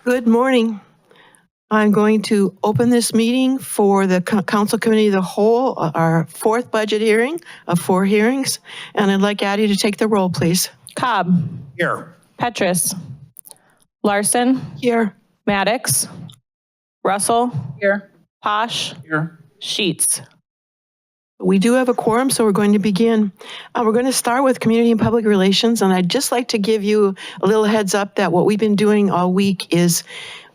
Good morning. I'm going to open this meeting for the Council Committee of the Whole, our fourth budget hearing of 4 hearings. And I'd like Addie to take the roll, please. Cobb. Here. Petrus. Larson. Here. Maddox. Russell. Here. Posh. Here. Sheets. We do have a quorum, so we're going to begin. We're going to start with Community and Public Relations, and I'd just like to give you a little heads up that what we've been doing all week is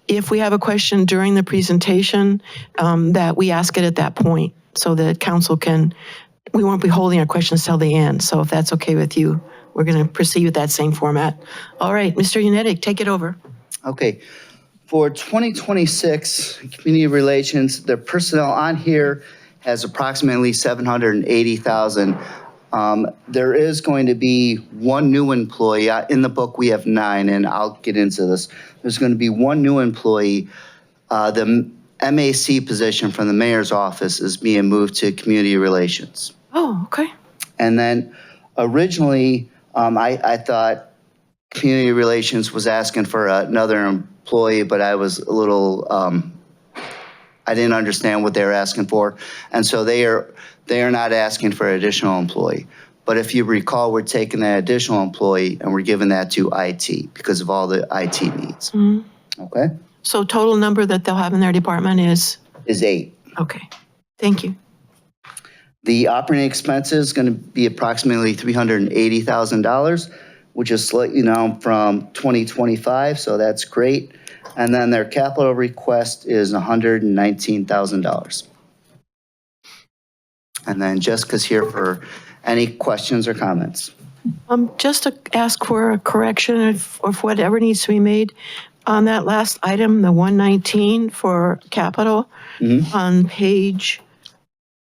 if we have a question during the presentation, that we ask it at that point so that council we won't be holding our questions till the end. So if that's okay with you, we're going to proceed with that same format. All right, Mr. Unetic, take it over. Okay. For 2026 Community Relations, the personnel on here has approximately 780,000. There is going to be one new employee. In the book, we have 9, and I'll get into this. There's going to be one new employee. The MAC position from the mayor's office is being moved to Community Relations. Oh, okay. And then originally, I thought Community Relations was asking for another employee, but I was a little, I didn't understand what they were asking for. And so they are not asking for an additional employee. But if you recall, we're taking that additional employee and we're giving that to IT because of all the IT needs. Mm-hmm. Okay? So total number that they'll have in their department is? Is 8. Okay, thank you. The operating expenses is going to be approximately $380,000, which is slightly down from 2025, so that's great. And then their capital request is $119,000. And then Jessica's here for any questions or comments. Just to ask for a correction of whatever needs to be made on that last item, the 119 for capital, on page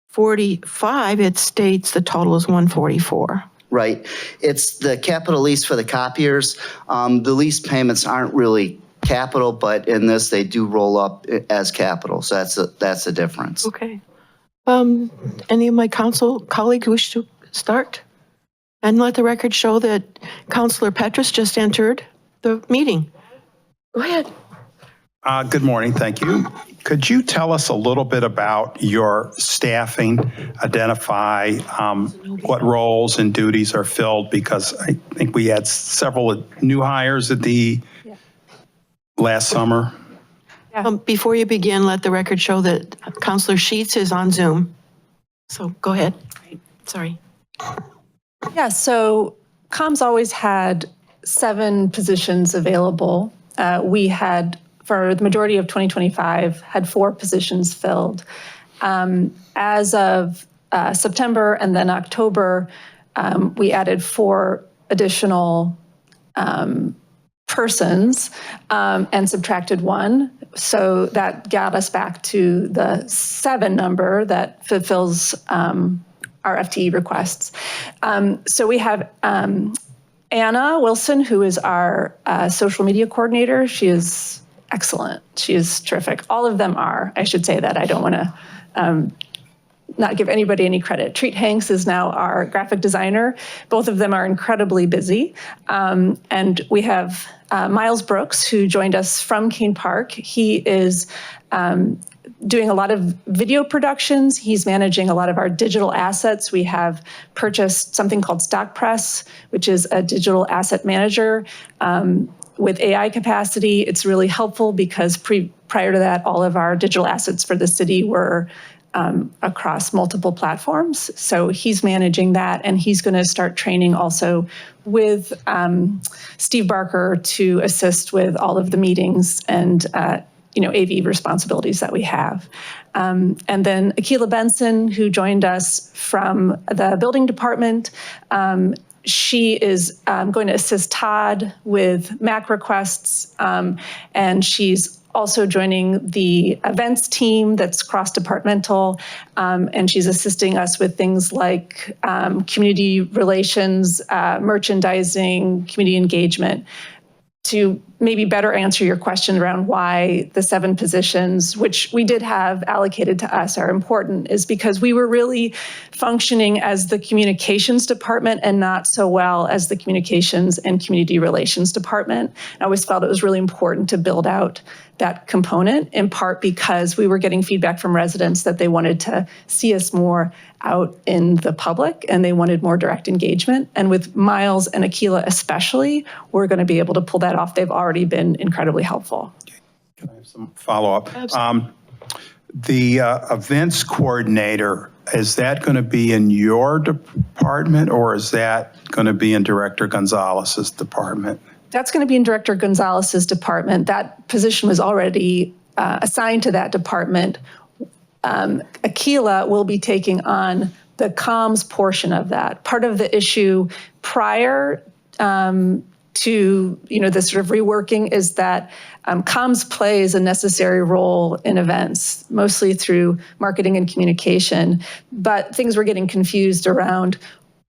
45, it states the total is 144. Right. It's the capital lease for the copiers. The lease payments aren't really capital, but in this they do roll up as capital. So that's the difference. Okay. Any of my council colleagues wish to start? And let the record show that Councilor Petrus just entered the meeting. Go ahead. Good morning, thank you. Could you tell us a little bit about your staffing, identify what roles and duties are filled? Because I think we had several new hires at the last summer. Before you begin, let the record show that Councilor Sheets is on Zoom. So go ahead. Sorry. Yeah, so COM's always had 7 positions available. We had, for the majority of 2025, had 4 positions filled. As of September and then October, we added 4 additional persons and subtracted 1. So that got us back to the 7 number that fulfills our FTE requests. So we have Anna Wilson, who is our social media coordinator. She is excellent. She is terrific. All of them are. I should say that. I don't want to not give anybody any credit. Treat Hanks is now our graphic designer. Both of them are incredibly busy. And we have Miles Brooks, who joined us from Keene Park. He is doing a lot of video productions. He's managing a lot of our digital assets. We have purchased something called StockPress, which is a digital asset manager with AI capacity. It's really helpful because prior to that, all of our digital assets for the city were across multiple platforms. So he's managing that, and he's going to start training also with Steve Barker to assist with all of the meetings and AV responsibilities that we have. And then Akila Benson, who joined us from the building department. She is going to assist Todd with MAC requests, and she's also joining the events team that's cross-departmental, and she's assisting us with things like community relations, merchandising, community engagement to maybe better answer your question around why the 7 positions, which we did have allocated to us, are important, is because we were really functioning as the communications department and not so well as the communications and community relations department. I always felt it was really important to build out that component, in part because we were getting feedback from residents that they wanted to see us more out in the public and they wanted more direct engagement. And with Miles and Akila especially, we're going to be able to pull that off. They've already been incredibly helpful. Can I have some follow-up? The events coordinator, is that going to be in your department or is that going to be in Director Gonzalez's department? That's going to be in Director Gonzalez's department. That position was already assigned to that department. Akila will be taking on the comms portion of that. Part of the issue prior to the sort of reworking is that comms plays a necessary role in events, mostly through marketing and communication, but things were getting confused around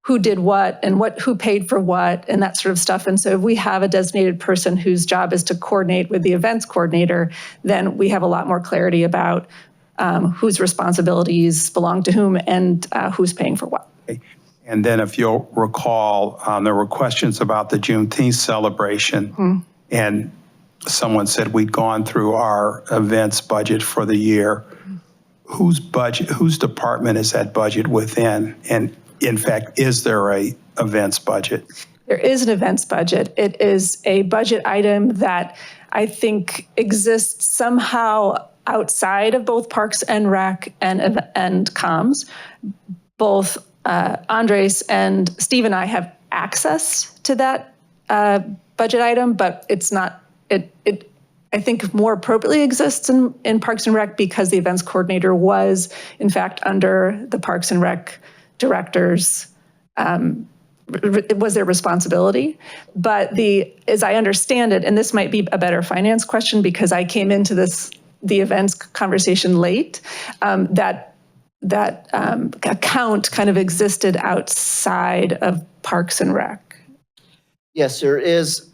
who did what and who paid for what and that sort of stuff. And so if we have a designated person whose job is to coordinate with the events coordinator, then we have a lot more clarity about whose responsibilities belong to whom and who's paying for what. And then if you'll recall, there were questions about the Juneteenth celebration and someone said we'd gone through our events budget for the year. Whose department is that budget within? And in fact, is there a events budget? There is an events budget. It is a budget item that I think exists somehow outside of both Parks and Rec and comms. Both Andres and Steve and I have access to that budget item, but it's not, it I think more appropriately exists in Parks and Rec because the events coordinator was in fact under the Parks and Rec directors, it was their responsibility. But as I understand it, and this might be a better finance question because I came into the events conversation late, that account kind of existed outside of Parks and Rec. Yes, there is.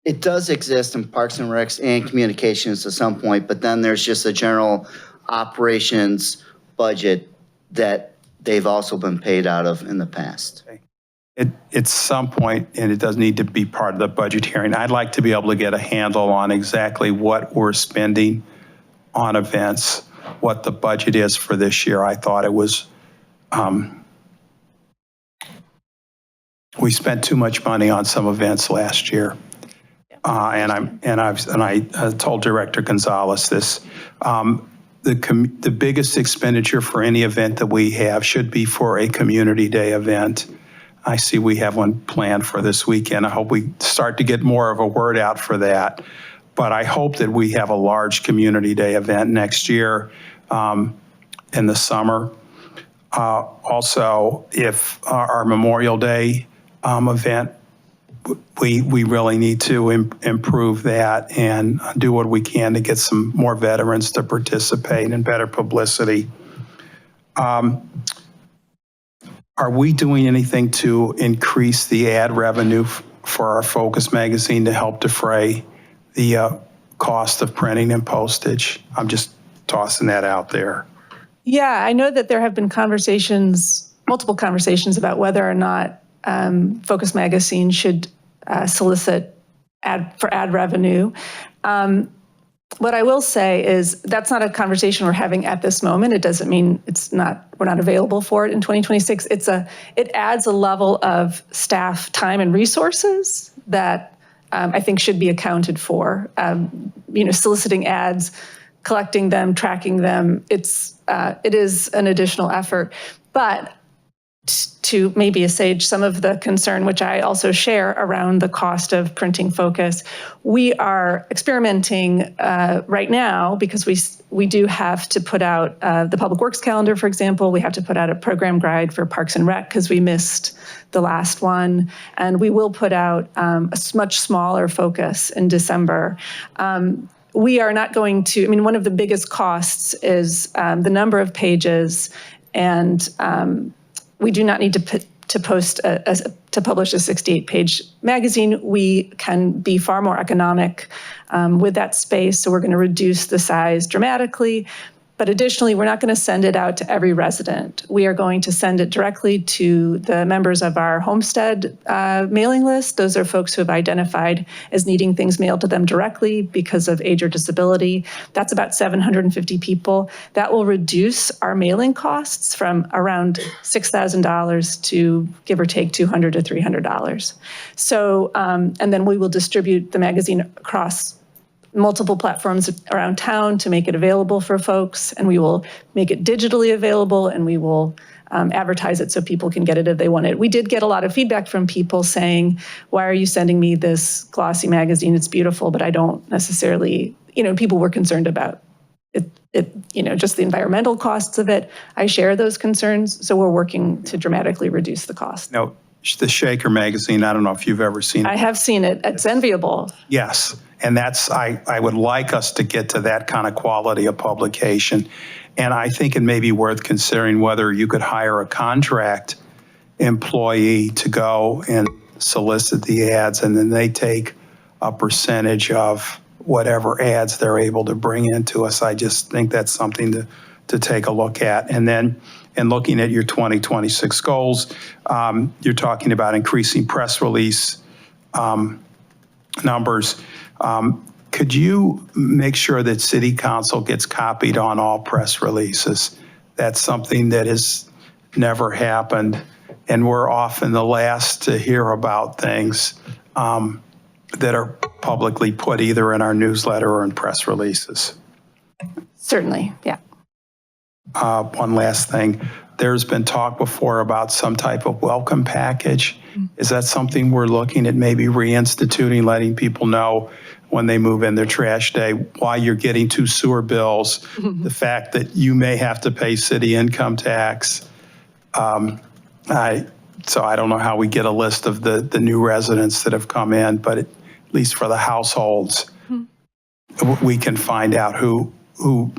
It does exist in Parks and Recs and communications at some point, but then there's just a general operations budget that they've also been paid out of in the past. At some point, and it does need to be part of the budget hearing, I'd like to be able to get a handle on exactly what we're spending on events, what the budget is for this year. I thought it was, we spent too much money on some events last year. And I told Director Gonzalez this. The biggest expenditure for any event that we have should be for a community day event. I see we have one planned for this weekend. I hope we start to get more of a word out for that. But I hope that we have a large community day event next year in the summer. Also, if our Memorial Day event, we really need to improve that and do what we can to get some more veterans to participate and better publicity. Are we doing anything to increase the ad revenue for our Focus magazine to help defray the cost of printing and postage? I'm just tossing that out there. Yeah, I know that there have been multiple conversations about whether or not Focus magazine should solicit ad revenue. What I will say is that's not a conversation we're having at this moment. It doesn't mean we're not available for it in 2026. It adds a level of staff time and resources that I think should be accounted for. Soliciting ads, collecting them, tracking them, it is an additional effort. But to maybe assuage some of the concern, which I also share around the cost of printing Focus, we are experimenting right now because we do have to put out the Public Works calendar, for example. We have to put out a program guide for Parks and Rec because we missed the last one. And we will put out a much smaller Focus in December. We are not going to, one of the biggest costs is the number of pages, and we do not need to publish a 68-page magazine, we can be far more economic with that space. So we're going to reduce the size dramatically. But additionally, we're not going to send it out to every resident. We are going to send it directly to the members of our homestead mailing list. Those are folks who have identified as needing things mailed to them directly because of age or disability. That's about 750 people. That will reduce our mailing costs from around $6,000 to give or take $200 to $300. So, and then we will distribute the magazine across multiple platforms around town to make it available for folks, and we will make it digitally available, and we will advertise it so people can get it if they want it. We did get a lot of feedback from people saying, why are you sending me this glossy magazine? It's beautiful, but I don't necessarily, people were concerned about it, just the environmental costs of it. I share those concerns, so we're working to dramatically reduce the cost. No, the Shaker magazine, I don't know if you've ever seen it. I have seen it. It's enviable. Yes, and that's, I would like us to get to that kind of quality of publication. And I think it may be worth considering whether you could hire a contract employee to go and solicit the ads, and then they take a percentage of whatever ads they're able to bring into us. I just think that's something to take a look at. And then in looking at your 2026 goals, you're talking about increasing press release numbers. Could you make sure that City Council gets copied on all press releases? That's something that has never happened, and we're often the last to hear about things that are publicly put either in our newsletter or in press releases. Certainly, yeah. One last thing. There's been talk before about some type of welcome package. Is that something we're looking at maybe reinstituting, letting people know when they move in their trash day why you're getting 2 sewer bills, the fact that you may have to pay city income tax? So I don't know how we get a list of the new residents that have come in, but at least for the households, we can find out who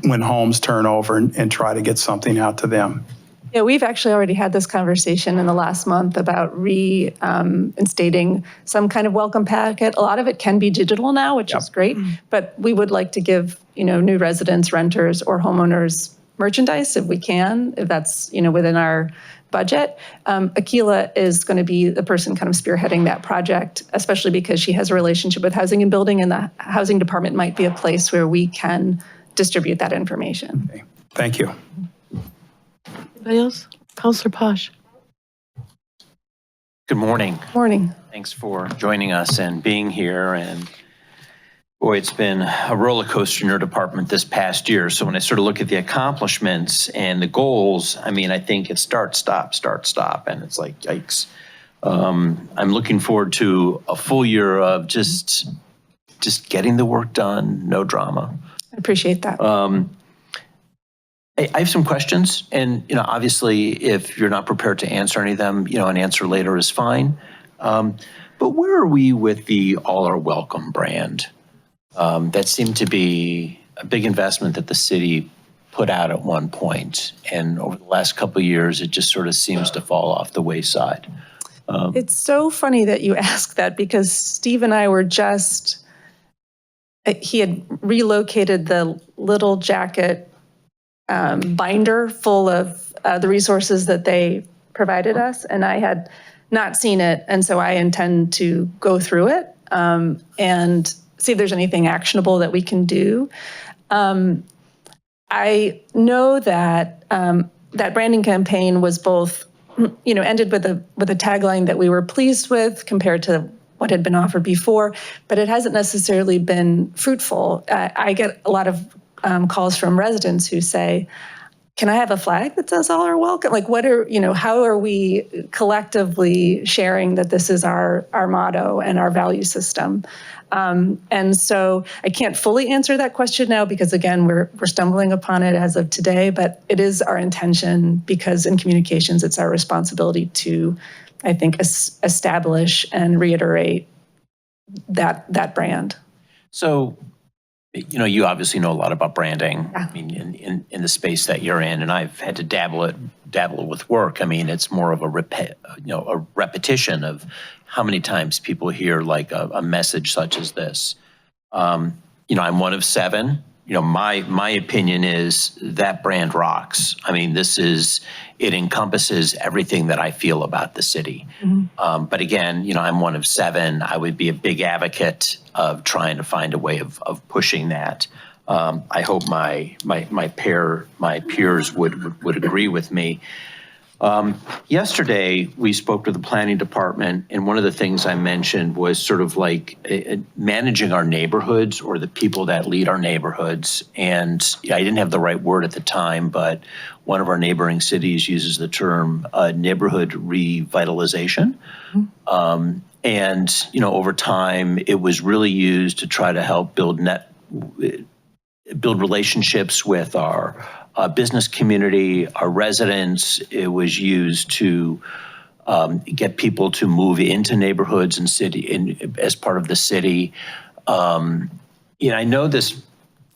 when homes turn over and try to get something out to them. Yeah, we've actually already had this conversation in the last month about reinstating some kind of welcome packet. A lot of it can be digital now, which is great, but we would like to give, new residents, renters, or homeowners merchandise if we can, if that's, within our budget. Akila is going to be the person kind of spearheading that project, especially because she has a relationship with Housing and Building, and the Housing Department might be a place where we can distribute that information. Okay. Thank you. Anybody else? Councillor Posh. Good morning. Morning. Thanks for joining us and being here. And boy, it's been a roller coaster in your department this past year. So when I sort of look at the accomplishments and the goals, I think it's start, stop, and it's like, yikes. I'm looking forward to a full year of just getting the work done, no drama. I appreciate that. I have some questions, and obviously, if you're not prepared to answer any of them, an answer later is fine. But where are we with the All Are Welcome brand? That seemed to be a big investment that the city put out at one point, and over the last couple of years, it just sort of seems to fall off the wayside. It's so funny that you ask that, because Steve and I were he had relocated the Little Jacket binder full of the resources that they provided us, and I had not seen it, and so I intend to go through it and see if there's anything actionable that we can do. I know that that branding campaign was both, ended with a tagline that we were pleased with compared to what had been offered before, but it hasn't necessarily been fruitful. I get a lot of calls from residents who say, can I have a flag that says all are welcome? Like, how are we collectively sharing that this is our motto and our value system? And so I can't fully answer that question now, because again, we're stumbling upon it as of today, but it is our intention, because in communications, it's our responsibility to, I think, establish and reiterate that brand. So you know, you obviously know a lot about branding. I mean, in the space that you're in, and I've had to dabble it with work. I mean, it's more of a repetition of how many times people hear like a message such as this. You know, I'm one of 7. You know, my opinion is that brand rocks. I mean, it encompasses everything that I feel about the city. But again, you know, I'm one of 7. I would be a big advocate of trying to find a way of pushing that. I hope my peers would agree with me. Yesterday, we spoke to the planning department, and one of the things I mentioned was sort of like managing our neighborhoods or the people that lead our neighborhoods. And I didn't have the right word at the time, but one of our neighboring cities uses the term neighborhood revitalization. And, you know, over time, it was really used to try to help build relationships with our business community, our residents. It was used to get people to move into neighborhoods and as part of the city. You know, I know this,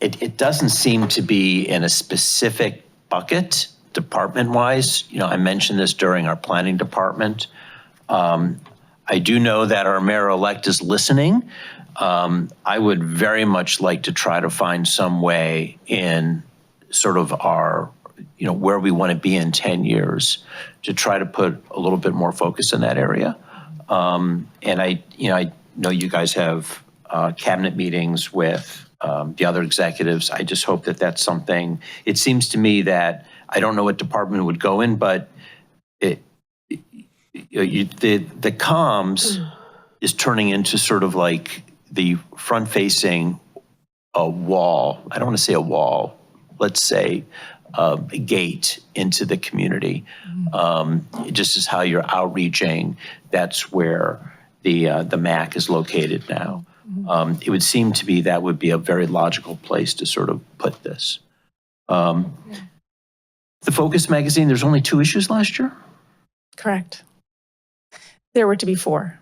it doesn't seem to be in a specific bucket department-wise. You know, I mentioned this during our planning department. I do know that our mayor-elect is listening. I would very much like to try to find some way in sort of our, you know, where we want to be in 10 years to try to put a little bit more focus in that area. And I know you guys have cabinet meetings with the other executives. I just hope that that's something. It seems to me that I don't know what department it would go in, but the comms is turning into sort of like the front-facing wall. I don't want to say a wall. Let's say a gate into the community. Just as how you're outreaching, that's where the MAC is located now. It would seem to be that would be a very logical place to sort of put this. The Focus magazine, there's only 2 issues last year? Correct. There were to be 4.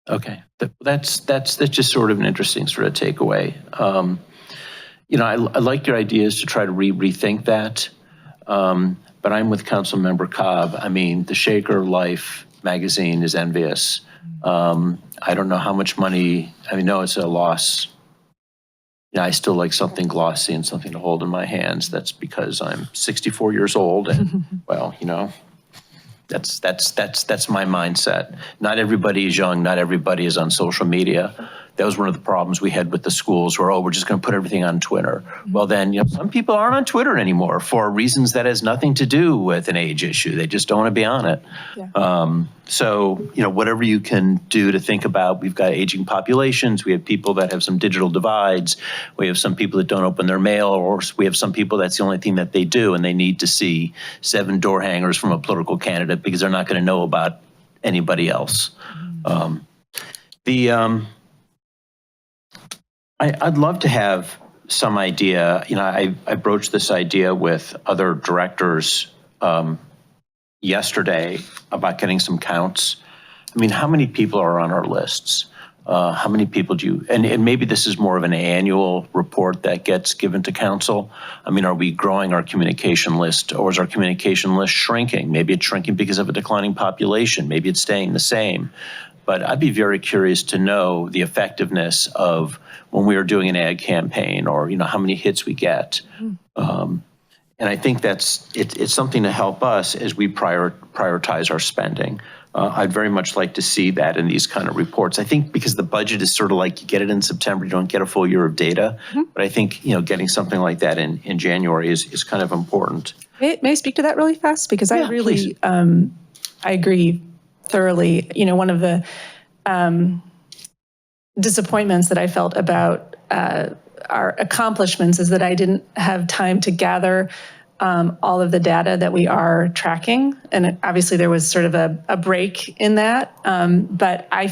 Okay, that's just sort of an interesting sort of takeaway. You know, I like your ideas to try to rethink that, but I'm with Councilmember Cobb. I mean, the Shaker Life magazine is envious. I don't know how much money, I mean, no, it's a loss. Yeah, I still like something glossy and something to hold in my hands. That's because I'm 64 years old and, well, you know, that's my mindset. Not everybody is young, not everybody is on social media. That was one of the problems we had with the schools where, oh, we're just going to put everything on Twitter. Well, then, you know, some people aren't on Twitter anymore for reasons that has nothing to do with an age issue. They just don't want to be on it. Yeah. So, you know, whatever you can do to think about, we've got aging populations. We have people that have some digital divides. We have some people that don't open their mail, or we have some people that's the only thing that they do, and they need to see 7 door hangers from a political candidate because they're not going to know about anybody else. I'd love to have some idea. You know, I broached this idea with other directors yesterday about getting some counts. I mean, how many people are on our lists? How many people do you, and maybe this is more of an annual report that gets given to council. I mean, are we growing our communication list, or is our communication list shrinking? Maybe it's shrinking because of a declining population. Maybe it's staying the same. But I'd be very curious to know the effectiveness of when we are doing an ad campaign, or, you know, how many hits we get. And I think it's something to help us as we prioritize our spending. I'd very much like to see that in these kind of reports. I think because the budget is sort of like you get it in September, you don't get a full year of data. But I think, you know, getting something like that in January is kind of important. May I speak to that really fast? Because I really, I agree thoroughly. You know, one of the disappointments that I felt about our accomplishments is that I didn't have time to gather all of the data that we are tracking. And obviously there was sort of a break in that. But I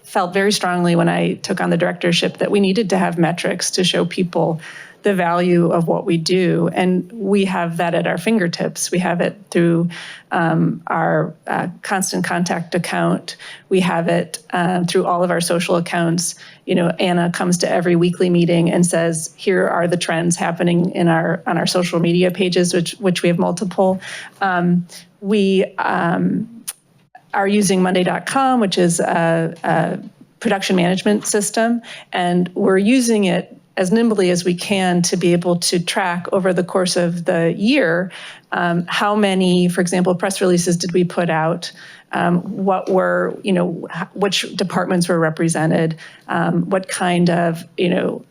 felt very strongly when I took on the directorship that we needed to have metrics to show people the value of what we do. And we have that at our fingertips. We have it through our constant contact account. We have it through all of our social accounts. You know, Anna comes to every weekly meeting and says, here are the trends happening in on our social media pages, which we have multiple. We are using Monday.com, which is a production management system, and we're using it as nimbly as we can to be able to track over the course of the year how many, for example, press releases did we put out, what were, you know, which departments were represented, what kind of, you know,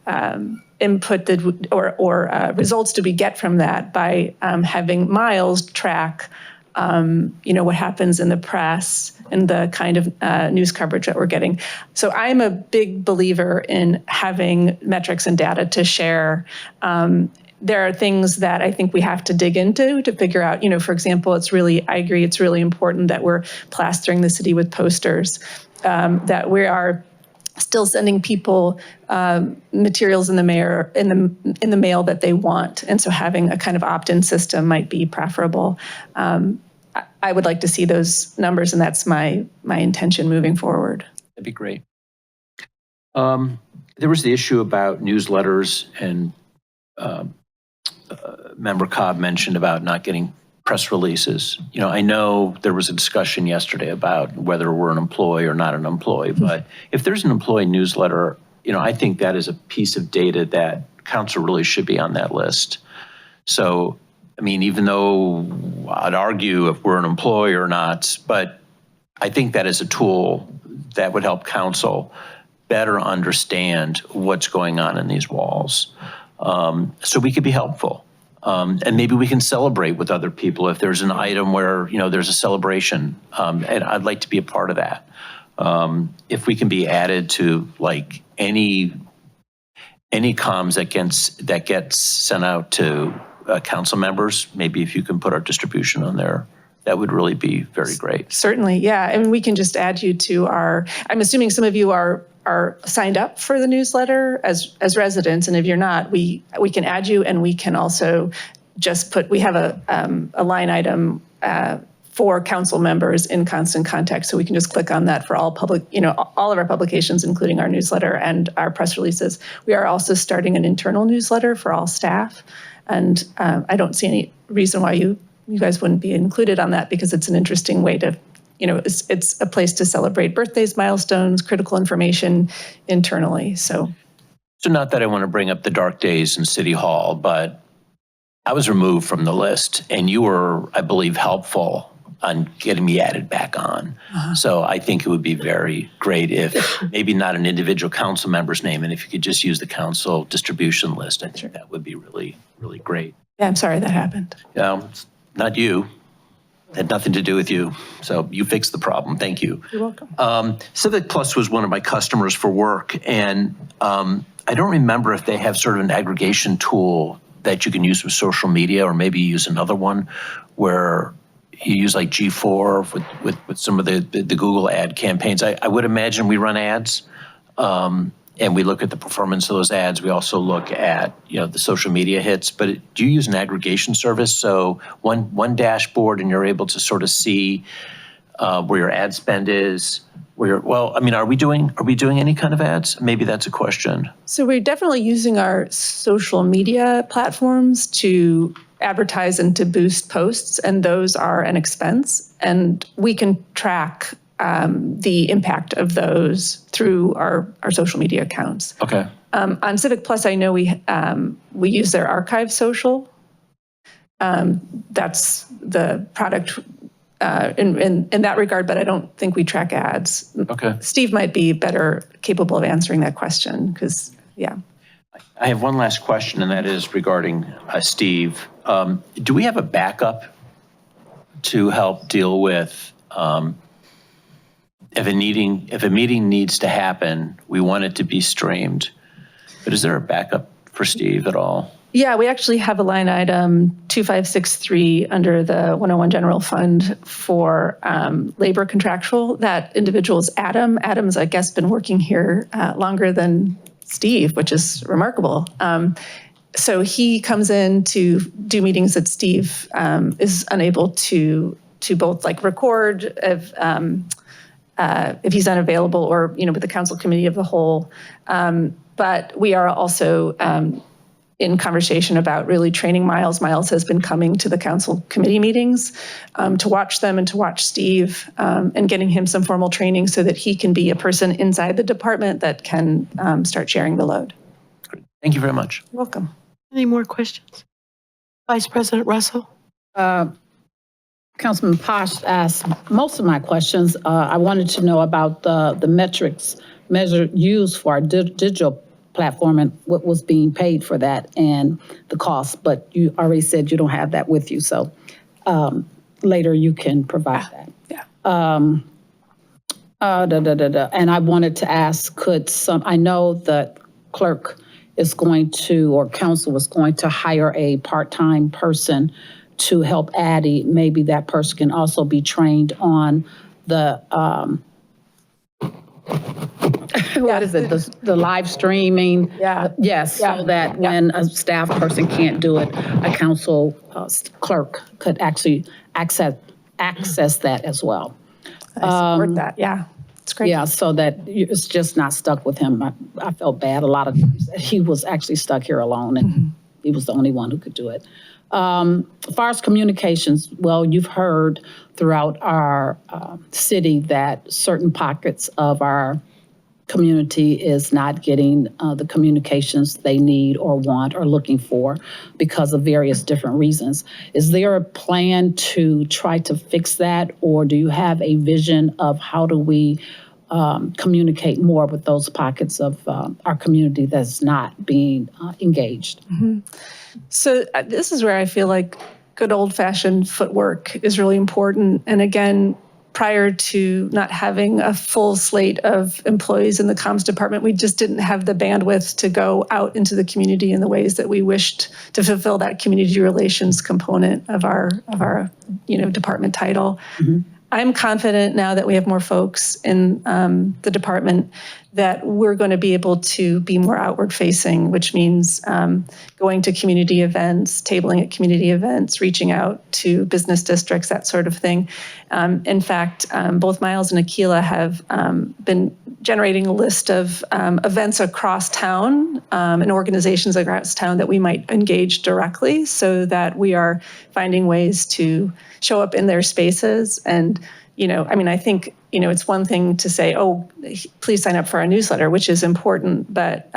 input did or results did we get from that by having Miles track you know, what happens in the press and the kind of news coverage that we're getting. So I'm a big believer in having metrics and data to share. There are things that I think we have to dig into to figure out, you know, for example, I agree, it's really important that we're plastering the city with posters, that we are still sending people materials in the mail that they want. And so having a kind of opt-in system might be preferable. I would like to see those numbers, and that's my intention moving forward. That'd be great. There was the issue about newsletters, and Member Cobb mentioned about not getting press releases. You know, I know there was a discussion yesterday about whether we're an employee or not an employee, but if there's an employee newsletter, you know, I think that is a piece of data that council really should be on that list. So, I mean, even though I'd argue if we're an employee or not, but I think that is a tool that would help council better understand what's going on in these walls. So we could be helpful. And maybe we can celebrate with other people if there's an item where, you know, there's a celebration. And I'd like to be a part of that. If we can be added to like any comms that gets sent out to council members, maybe if you can put our distribution on there, that would really be very great. Certainly, yeah. And we can just add you to I'm assuming some of you are signed up for the newsletter as residents, and if you're not, we can add you, and we can also just we have a line item for council members in constant contact, so we can just click on that for all public, you know, all of our publications, including our newsletter and our press releases. We are also starting an internal newsletter for all staff, and I don't see any reason why you guys wouldn't be included on that, because it's an interesting way to, you know, it's a place to celebrate birthdays, milestones, critical information internally. So not that I want to bring up the dark days in City Hall, but I was removed from the list, and you were, I believe, helpful on getting me added back on. So I think it would be very great if maybe not an individual council member's name, and if you could just use the council distribution list, I think that would be really, really great. yeah, I'm sorry that happened. Not you. Had nothing to do with you. So you fixed the problem. Thank you. You're welcome. Civic Plus was one of my customers for work, and I don't remember if they have sort of an aggregation tool that you can use with social media, or maybe you use another one where you use like G4 with some of the Google ad campaigns. I would imagine we run ads, and we look at the performance of those ads. We also look at, you know, the social media hits, but do you use an aggregation service? So one dashboard, and you're able to sort of see where your ad spend is, are we doing any kind of ads? Maybe that's a question. So we're definitely using our social media platforms to advertise and to boost posts, and those are an expense, and we can track the impact of those through our social media accounts. Okay. On Civic Plus, I know we use their archive social. That's the product in that regard, but I don't think we track ads. Okay. Steve might be better capable of answering that question, because, yeah. I have one last question, and that is regarding Steve. Do we have a backup to help deal with if a meeting needs to happen, we want it to be streamed, but is there a backup for Steve at all? Yeah, we actually have a line item 2563 under the 101 General Fund for labor contractual. That individual is Adam. Adam's, I guess, been working here longer than Steve, which is remarkable. So he comes in to do meetings that Steve is unable to both like record if he's unavailable, or, with the council committee of the whole. But we are also in conversation about really training Miles. Miles has been coming to the council committee meetings to watch them and to watch Steve, and getting him some formal training so that he can be a person inside the department that can start sharing the load. Thank you very much. You're welcome. Any more questions? Vice President Russell? Councilman Posh asked most of my questions. I wanted to know about the metrics used for our digital platform and what was being paid for that and the cost, but you already said you don't have that with you, so later you can provide that. Yeah. And I wanted to ask, I know that clerk is going to, or council was going to hire a part-time person to help Addie. Maybe that person can also be trained on the, what is it, the live streaming? Yeah. Yes, Yeah. so that when a staff person can't do it, a council clerk could actually access that as well. I support that. Yeah. It's great. Yeah, so that it's just not stuck with him. I felt bad a lot of times that he was actually stuck here alone, and he was the only one who could do it. As far as communications, well, you've heard throughout our city that certain pockets of our community is not getting the communications they need or want or looking for because of various different reasons. Is there a plan to try to fix that, or do you have a vision of how do we communicate more with those pockets of our community that's not being engaged? So this is where I feel like good old-fashioned footwork is really important. And again, prior to not having a full slate of employees in the comms department, we just didn't have the bandwidth to go out into the community in the ways that we wished to fulfill that community relations component of our department title. I'm confident now that we have more folks in the department that we're going to be able to be more outward facing, which means going to community events, tabling at community events, reaching out to business districts, that sort of thing. In fact, both Miles and Akila have been generating a list of events across town and organizations across town that we might engage directly, so that we are finding ways to show up in their spaces. And, I think, it's one thing to say, oh, please sign up for our newsletter, which is important, but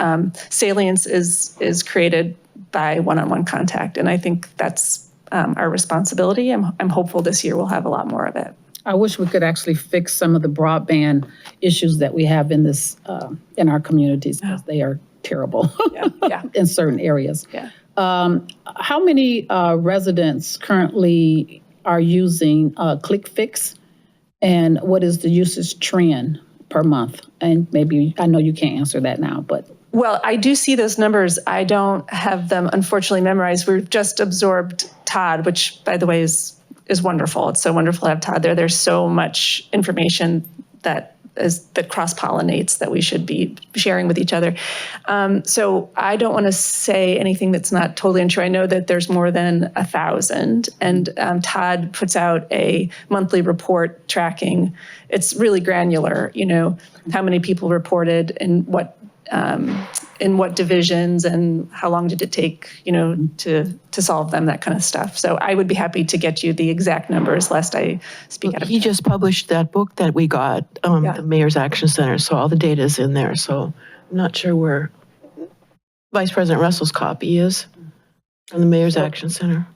salience is created by one-on-one contact. And I think that's our responsibility. I'm hopeful this year we'll have a lot more of it. I wish we could actually fix some of the broadband issues that we have in this, in our communities, because they are terrible Yeah. in certain areas. Yeah. How many residents currently are using ClickFix? And what is the usage trend per month? And maybe, I know you can't answer that now, but. Well, I do see those numbers. I don't have them, unfortunately, memorized. We've just absorbed Todd, which, by the way, is wonderful. It's so wonderful to have Todd there. There's so much information that cross-pollinates that we should be sharing with each other. So I don't want to say anything that's not totally untrue. I know that there's more than 1,000, and Todd puts out a monthly report tracking. It's really granular, how many people reported and in what divisions and how long did it take, to solve them, that kind of stuff. So I would be happy to get you the exact numbers lest I speak out of He just published that book that we got, the Mayor's Action Center, so all the data is in there. So I'm not sure where Vice President Russell's copy is from the Mayor's Action Center.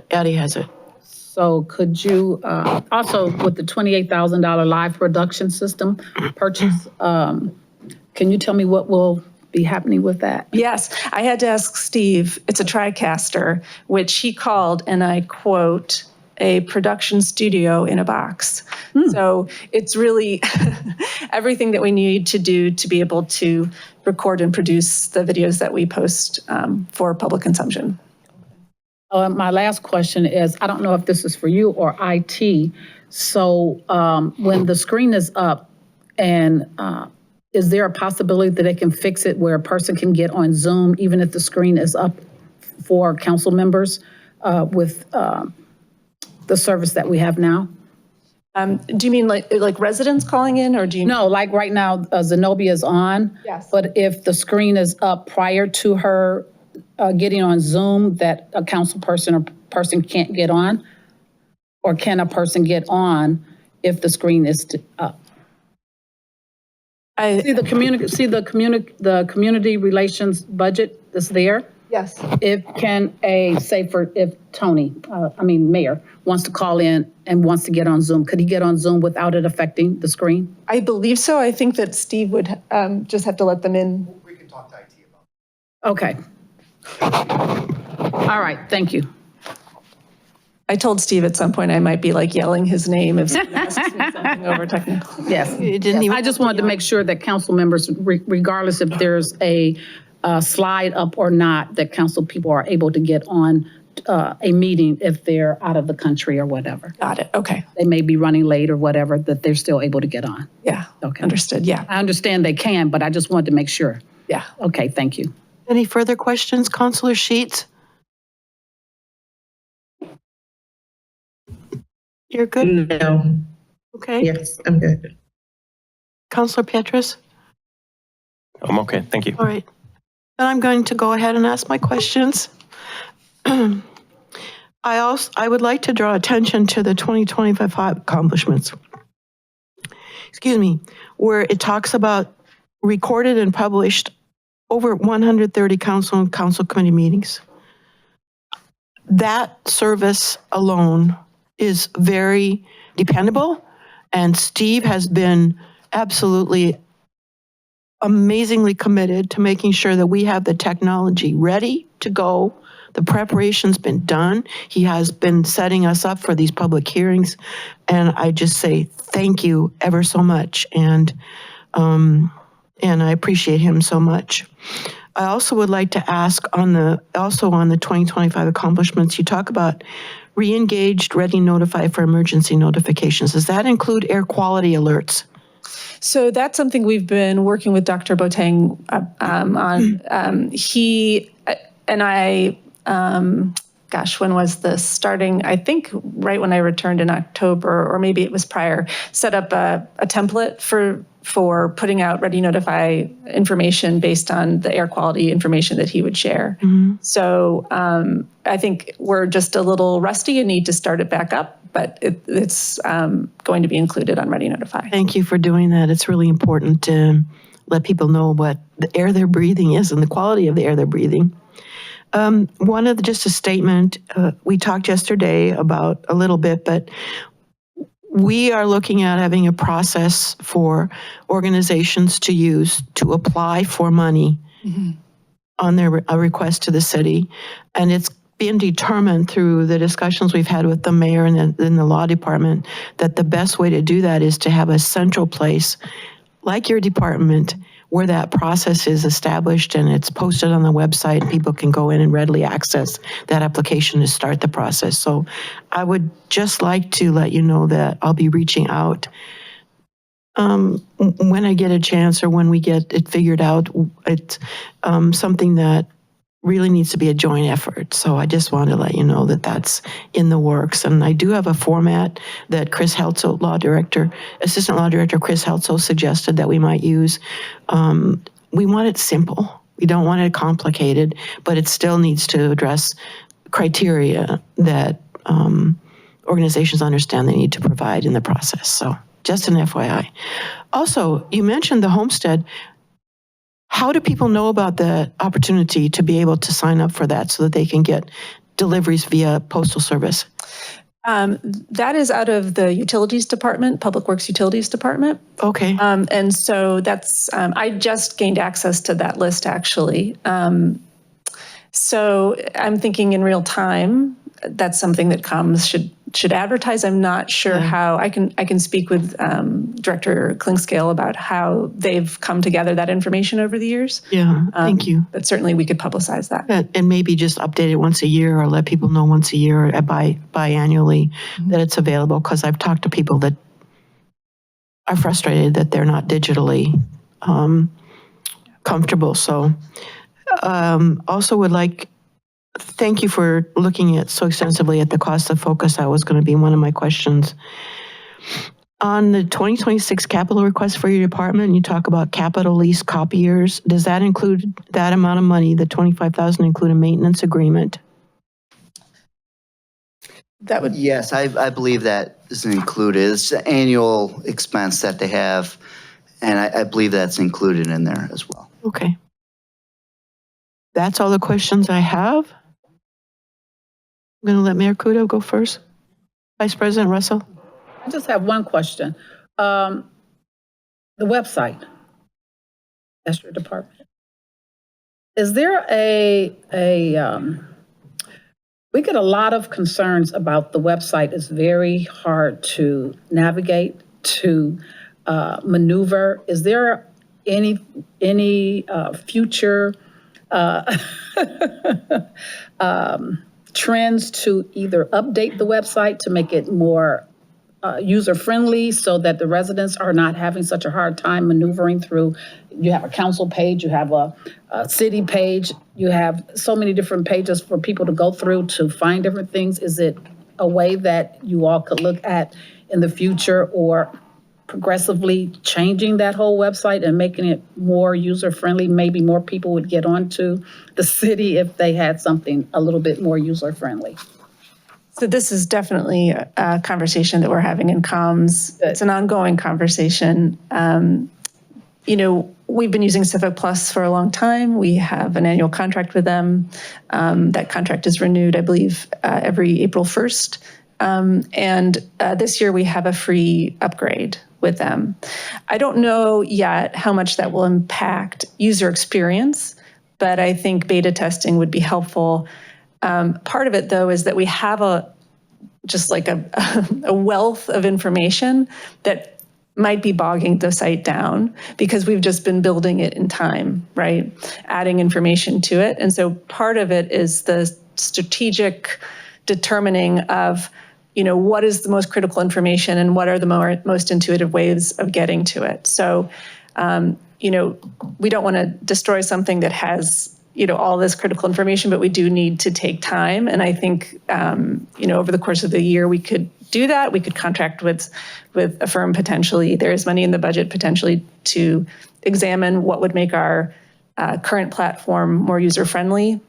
Addie has it. So could you, also with the $28,000 live production system purchase, can you tell me what will be happening with that? Yes, I had to ask Steve. It's a TriCaster, which he called, and I quote, a production studio in a box. So it's really everything that we need to do to be able to record and produce the videos that we post for public consumption. My last question is, I don't know if this is for you or IT. So when the screen is up, and is there a possibility that they can fix it where a person can get on Zoom even if the screen is up for council members with the service that we have now? Do you mean like residents calling in, or do you? No, like right now, Zenobia is on. Yes. But if the screen is up prior to her getting on Zoom, that a council person or person can't get on? Or can a person get on if the screen is up? See the community relations budget that's there? Yes. If Tony, Mayor, wants to call in and wants to get on Zoom, could he get on Zoom without it affecting the screen? I believe so. I think that Steve would just have to let them in. We can talk to IT about it. Okay. All right, thank you. I told Steve at some point I might be like yelling his name if someone asks me something over technical. Yes. You didn't even I just wanted to make sure that council members, regardless if there's a slide up or not, that council people are able to get on a meeting if they're out of the country or whatever. Got it. Okay. They may be running late or whatever, that they're still able to get on. Yeah. Okay. Understood. Yeah. I understand they can, but I just wanted to make sure. Yeah. Okay, thank you. Any further questions, Councilor Sheets? You're good? No. Okay. Yes, I'm good. Councilor Petrus? I'm okay, thank you. All right. Then I'm going to go ahead and ask my questions. I would like to draw attention to the 2025 accomplishments. Excuse me, where it talks about recorded and published over 130 council and council committee meetings. That service alone is very dependable, and Steve has been absolutely amazingly committed to making sure that we have the technology ready to go. The preparation's been done. He has been setting us up for these public hearings, and I just say thank you ever so much, and I appreciate him so much. I also would like to ask on the 2025 accomplishments, you talk about re-engaged, ready, notify for emergency notifications. Does that include air quality alerts? So that's something we've been working with Dr. Boateng on. He and I, when was this? Starting, I think, right when I returned in October, or maybe it was prior, set up a template for putting out Ready Notify information based on the air quality information that he would share. Mm-hmm. So I think we're just a little rusty and need to start it back up, but it's going to be included on Ready Notify. Thank you for doing that. It's really important to let people know what the air they're breathing is and the quality of the air they're breathing. Just a statement, we talked yesterday about a little bit, but we are looking at having a process for organizations to use to apply for money on their request to the city. And it's been determined through the discussions we've had with the mayor and the law department that the best way to do that is to have a central place like your department where that process is established and it's posted on the website and people can go in and readily access that application to start the process. So I would just like to let you know that I'll be reaching out when I get a chance or when we get it figured out. It's something that really needs to be a joint effort. So I just wanted to let you know that that's in the works. And I do have a format that Chris Heltzel, Assistant Law Director Chris Heltzel suggested that we might use. We want it simple. We don't want it complicated, but it still needs to address criteria that organizations understand they need to provide in the process. So just an FYI. Also, you mentioned the homestead. How do people know about the opportunity to be able to sign up for that so that they can get deliveries via postal service? That is out of the Utilities Department, Public Works Utilities Department. Okay. And so that's, I just gained access to that list, actually. So I'm thinking in real time, that's something that comes, should advertise. I'm not sure how. I can speak with Director Klingscale about how they've come together that information over the years. Yeah, thank you. But certainly we could publicize that. And maybe just update it once a year or let people know once a year or biannually that it's available, because I've talked to people that are frustrated that they're not digitally comfortable. So also would like thank you for looking at so extensively at the cost of focus. That was going to be one of my questions. On the 2026 capital request for your department, you talk about capital lease copiers. Does that include that amount of money, the 25,000, include a maintenance agreement? That would, Yes, I believe that is included. It's an annual expense that they have, and I believe that's included in there as well. Okay. That's all the questions I have. I'm going to let Mayor Kudo go first. Vice President Russell? I just have one question. The website, that's your department. Is there we get a lot of concerns about the website. It's very hard to navigate, to maneuver. Is there any future trends to either update the website to make it more user-friendly so that the residents are not having such a hard time maneuvering through? You have a council page, you have a city page, you have so many different pages for people to go through to find different things. Is it a way that you all could look at in the future, or progressively changing that whole website and making it more user-friendly? Maybe more people would get onto the city if they had something a little bit more user-friendly. so this is definitely a conversation that we're having in comms. It's an ongoing conversation. We've been using Civic Plus for a long time. We have an annual contract with them. That contract is renewed, I believe, every April 1st. And this year we have a free upgrade with them. I don't know yet how much that will impact user experience, but I think beta testing would be helpful. Part of it, though, is that we have a wealth of information that might be bogging the site down because we've just been building it in time, right? Adding information to it. And so part of it is the strategic determining of, what is the most critical information and what are the most intuitive ways of getting to it. So, we don't want to destroy something that has, all this critical information, but we do need to take time. And I think, over the course of the year, we could do that. We could contract with a firm potentially. There is money in the budget potentially to examine what would make our current platform more user-friendly.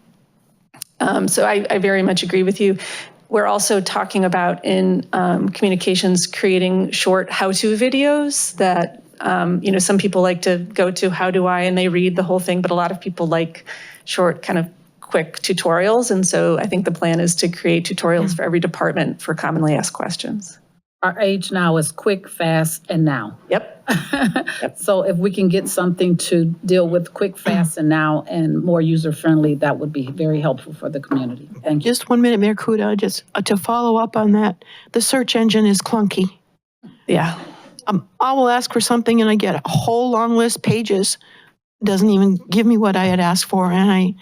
So I very much agree with you. We're also talking about in communications creating short how-to videos that, some people like to go to How Do I, and they read the whole thing, but a lot of people like short kind of quick tutorials. And so I think the plan is to create tutorials for every department for commonly asked questions. Our age now is quick, fast, and now. Yep. So if we can get something to deal with quick, fast, and now and more user-friendly, that would be very helpful for the community. Thank you. Just 1 minute, Mayor Kudo, just to follow up on that. The search engine is clunky. Yeah. I will ask for something and I get a whole long list, pages. Doesn't even give me what I had asked for, and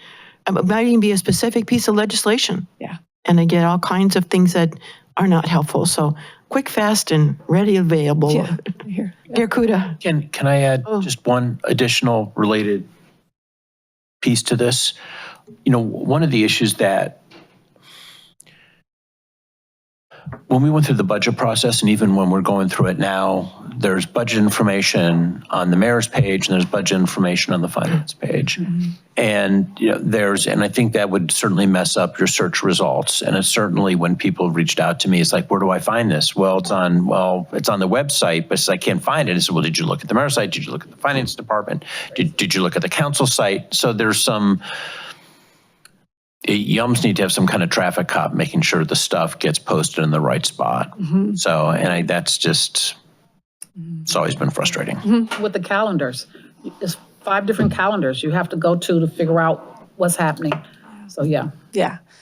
it might even be a specific piece of legislation. Yeah. And I get all kinds of things that are not helpful. So quick, fast, and ready available. Yeah. Here. Mayor Kudo. Can I add just one additional related piece to this? One of the issues that when we went through the budget process, and even when we're going through it now, there's budget information on the mayor's page and there's budget information on the finance page. And and I think that would certainly mess up your search results. And it's certainly when people reached out to me, it's like, where do I find this? Well, it's on the website, but I can't find it. I said, well, did you look at the mayor's site? Did you look at the finance department? Did you look at the council site? So there's you almost need to have some kind of traffic cop making sure the stuff gets posted in the right spot. So, that's just, it's always been frustrating. With the calendars, it's 5 different calendars you have to go to figure out what's happening. So yeah,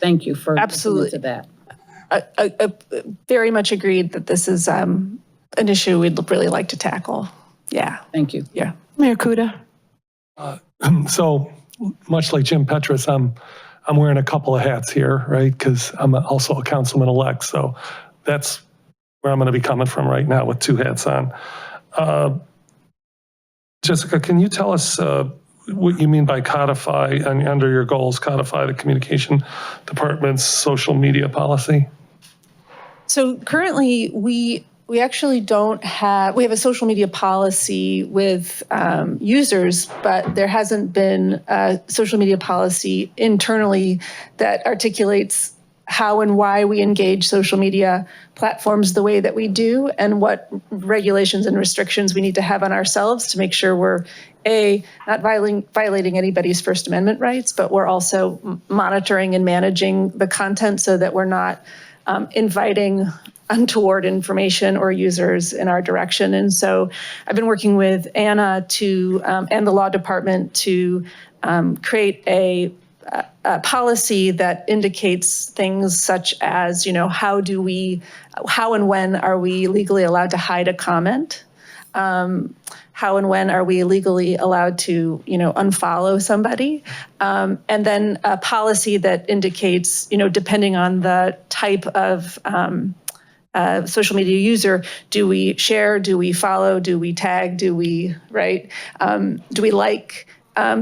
thank you for Absolutely. looking into that. I very much agreed that this is an issue we'd really like to tackle. Yeah. Thank you. Yeah. Mayor Kudo. So much like Jim Petrus, I'm wearing a couple of hats here, right? Because I'm also a councilman-elect. So that's where I'm going to be coming from right now with 2 hats on. Jessica, can you tell us, what you mean by codify, and under your goals, codify the communication department's social media policy? So currently, we actually don't have, we have a social media policy with users, but there hasn't been a social media policy internally that articulates how and why we engage social media platforms the way that we do, and what regulations and restrictions we need to have on ourselves to make sure we're, A, not violating anybody's First Amendment rights, but we're also monitoring and managing the content so that we're not inviting untoward information or users in our direction. And so I've been working with Anna to, and the law department to create a policy that indicates things such as, you know, how and when are we legally allowed to hide a comment? How and when are we legally allowed to, you know, unfollow somebody? And then a policy that indicates, you know, depending on the type of social media user, do we share, do we follow, do we tag, do we, right? Do we like?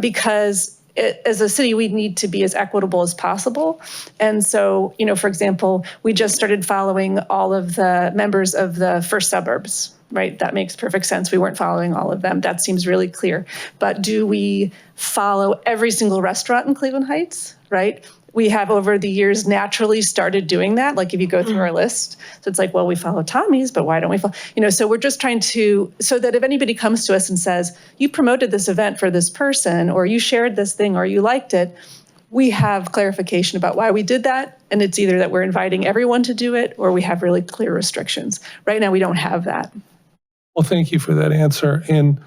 Because as a city, we need to be as equitable as possible. And so, you know, for example, we just started following all of the members of the first suburbs, right? That makes perfect sense. We weren't following all of them. That seems really clear. But do we follow every single restaurant in Cleveland Heights, right? We have over the years naturally started doing that. Like if you go through our list, so it's like, well, we follow Tommy's, but why don't we follow, you know, so we're just trying to, so that if anybody comes to us and says, you promoted this event for this person, or you shared this thing, or you liked it, we have clarification about why we did that. And it's either that we're inviting everyone to do it, or we have really clear restrictions. Right now, we don't have that. Well, thank you for that answer. And,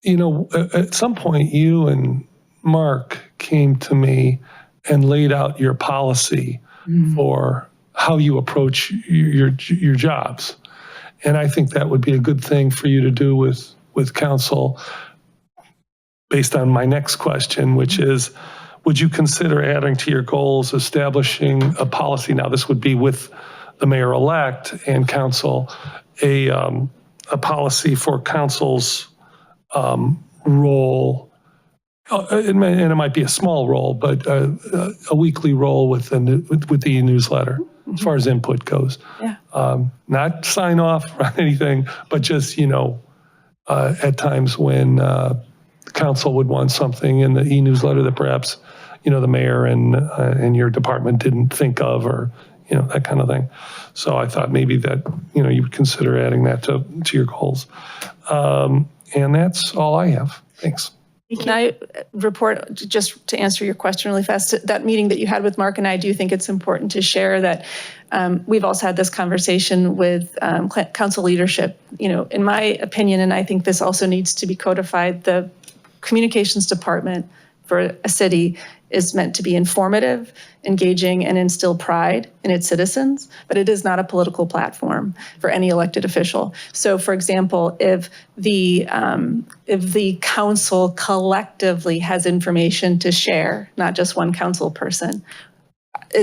you know, at some point, you and Mark came to me and laid out your policy for how you approach your jobs. And I think that would be a good thing for you to do with council based on my next question, which is, would you consider adding to your goals, establishing a policy? Now, this would be with the mayor-elect and council, a policy for council's role. It might be a small role, but a weekly role with the e-newsletter as far as input goes. Yeah. Not sign off on anything, but just, you know, at times when council would want something in the e-newsletter that perhaps, you know, the mayor and your department didn't think of, or, you know, that kind of thing. So I thought maybe that, you know, you would consider adding that to your goals. And that's all I have. Thanks. Can I report, just to answer your question really fast, that meeting that you had with Mark and I do think it's important to share that we've also had this conversation with council leadership. You know, in my opinion, and I think this also needs to be codified, the communications department for a city is meant to be informative, engaging, and instill pride in its citizens, but it is not a political platform for any elected official. So for example, if the council collectively has information to share, not just one council person,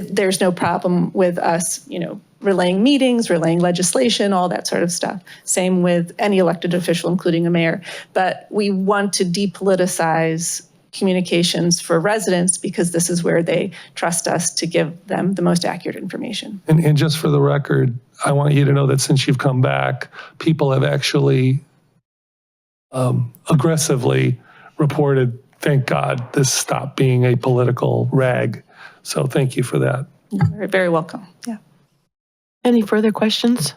there's no problem with us, you know, relaying meetings, relaying legislation, all that sort of stuff. Same with any elected official, including a mayor. But we want to depoliticize communications for residents because this is where they trust us to give them the most accurate information. And just for the record, I want you to know that since you've come back, people have actually aggressively reported, thank God, this stopped being a political rag. So thank you for that. You're very welcome. Yeah. Any further questions?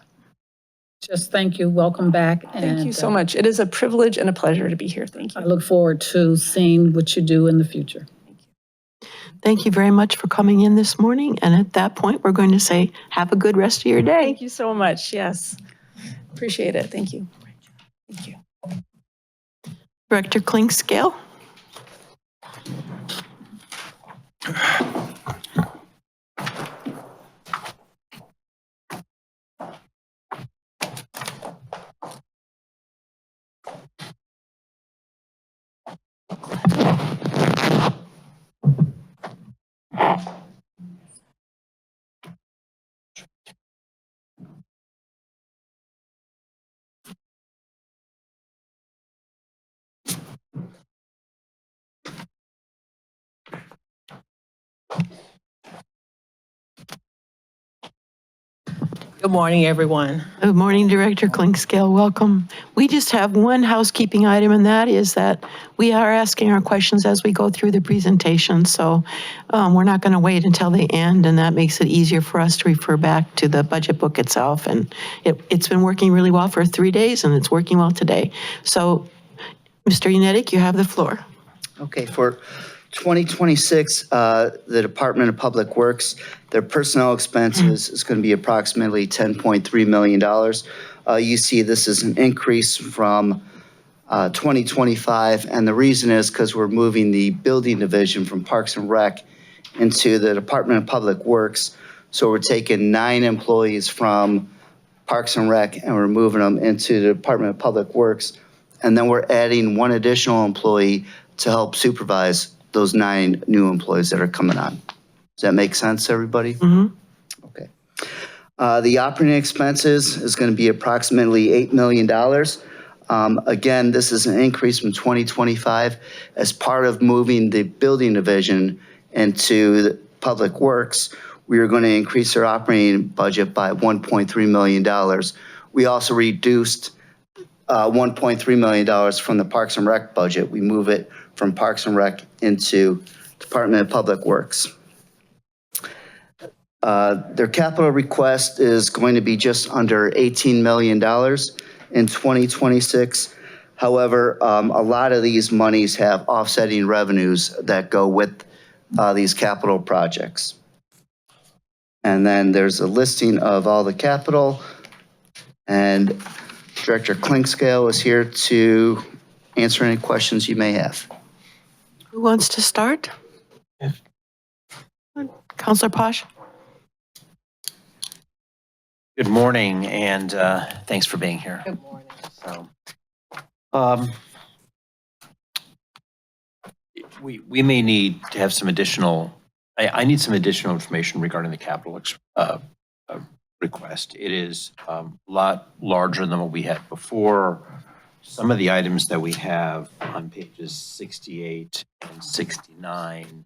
Just thank you. Welcome back. Thank you so much. It is a privilege and a pleasure to be here. Thank you. I look forward to seeing what you do in the future. Thank you very much for coming in this morning. And at that point, we're going to say, have a good rest of your day. Thank you so much. Yes. Appreciate it. Thank you. Thank you. Director Klinkscale. Good morning, everyone. Good morning, Director Klinkscale. Welcome. We just have one housekeeping item, and that is that we are asking our questions as we go through the presentation. So we're not going to wait until the end, and that makes it easier for us to refer back to the budget book itself. And it's been working really well for 3 days, and it's working well today. So, Mr. Unetic, you have the floor. Okay, for 2026, the Department of Public Works, their personnel expenses is going to be approximately $10.3 million. You see this is an increase from 2025, and the reason is because we're moving the building division from Parks and Rec into the Department of Public Works. So we're taking 9 employees from Parks and Rec and we're moving them into the Department of Public Works. And then we're adding 1 additional employee to help supervise those 9 new employees that are coming on. Does that make sense, everybody? Mm-hmm. Okay. The operating expenses is going to be approximately $8 million. Again, this is an increase from 2025 as part of moving the building division into the Public Works. We are going to increase our operating budget by $1.3 million. We also reduced $1.3 million from the Parks and Rec budget. We move it from Parks and Rec into Department of Public Works. Their capital request is going to be just under $18 million in 2026. However, a lot of these monies have offsetting revenues that go with these capital projects. And then there's a listing of all the capital, and Director Klinkscale is here to answer any questions you may have. Who wants to start? Councilor Posh? Good morning, and thanks for being here. Good morning. So, we may need to have some additional, I need some additional information regarding the capital request. It is a lot larger than what we had before. Some of the items that we have on pages 68 and 69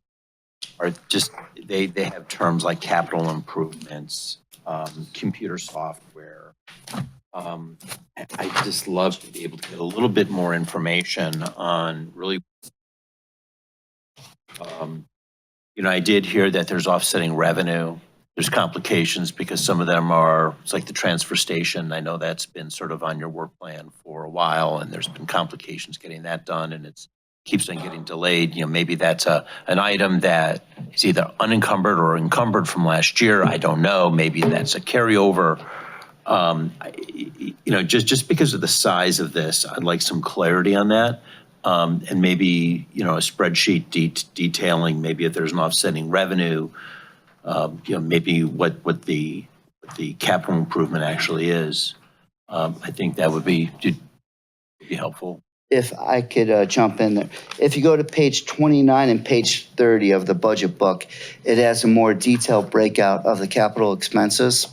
are just, they have terms like capital improvements, computer software. I just love to be able to get a little bit more information on really, I did hear that there's offsetting revenue. There's complications because some of them are, it's like the transfer station. I know that's been sort of on your work plan for a while, and there's been complications getting that done, and it keeps on getting delayed. Maybe that's an item that is either unencumbered or encumbered from last year. I don't know. Maybe that's a carryover. Just because of the size of this, I'd like some clarity on that. And maybe, a spreadsheet detailing maybe if there's an offsetting revenue, maybe what the capital improvement actually is. I think that would be helpful. If I could jump in there. If you go to page 29 and page 30 of the budget book, it has a more detailed breakout of the capital expenses.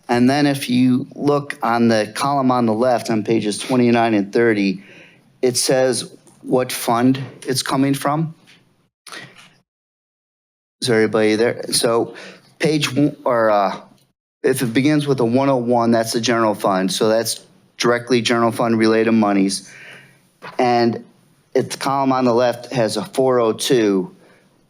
And then if you look on the column on the left on pages 29 and 30, it says what fund it's coming from. Is everybody there? So if it begins with a 101, that's the general fund. So that's directly general fund related monies. And if the column on the left has a 402,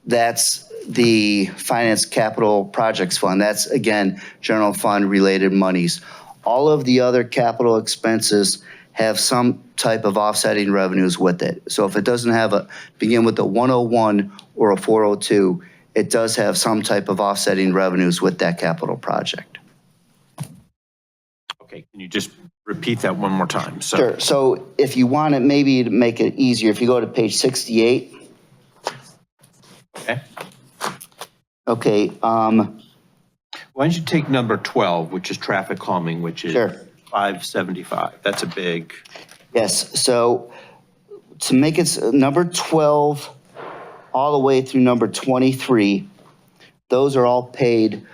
that's the Finance Capital Projects Fund. That's, again, general fund related monies. All of the other capital expenses have some type of offsetting revenues with it. So if it doesn't begin with a 101 or a 402, it does have some type of offsetting revenues with that capital project. Okay, can you just repeat that one more time? Sure. So if you want it, maybe to make it easier, if you go to page 68. Okay. Okay. Why don't you take number 12, which is traffic calming, which is Sure. 575. That's a big. Yes. So to make it number 12 all the way through number 23, those are all paid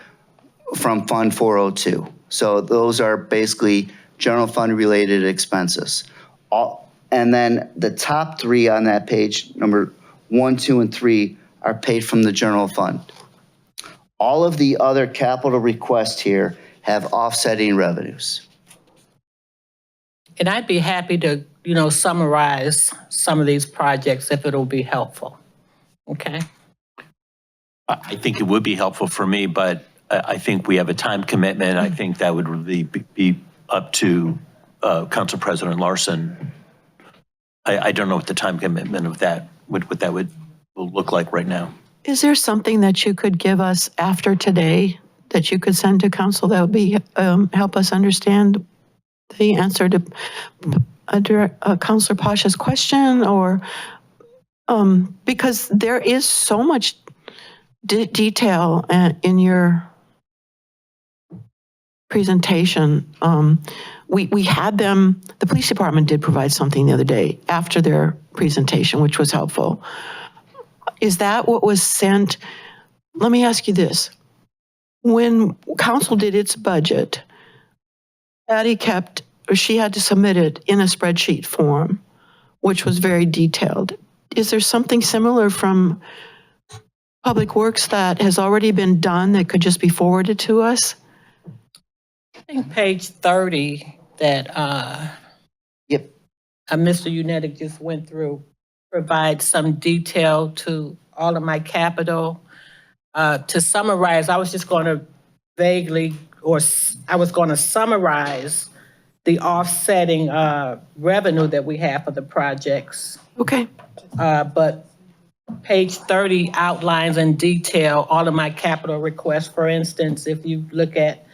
from Fund 402. So those are basically general fund related expenses. And then the top 3 on that page, number 1, 2, and 3, are paid from the general fund. All of the other capital requests here have offsetting revenues. And I'd be happy to, summarize some of these projects if it'll be helpful. Okay? I think it would be helpful for me, but I think we have a time commitment. I think that would really be up to Council President Larson. I don't know what the time commitment of that, what that will look like right now. Is there something that you could give us after today that you could send to council that would be, help us understand the answer to Councilor Pasha's question, or, because there is so much detail in your presentation. We had them, the police department did provide something the other day after their presentation, which was helpful. Is that what was sent? Let me ask you this. When council did its budget, Patty she had to submit it in a spreadsheet form, which was very detailed. Is there something similar from Public Works that has already been done that could just be forwarded to us? I think page 30 that Yep. Mr. Unetic just went through provides some detail to all of my capital. To summarize, I was just going to summarize the offsetting revenue that we have for the projects. Okay. But page 30 outlines in detail all of my capital requests. For instance, if you look at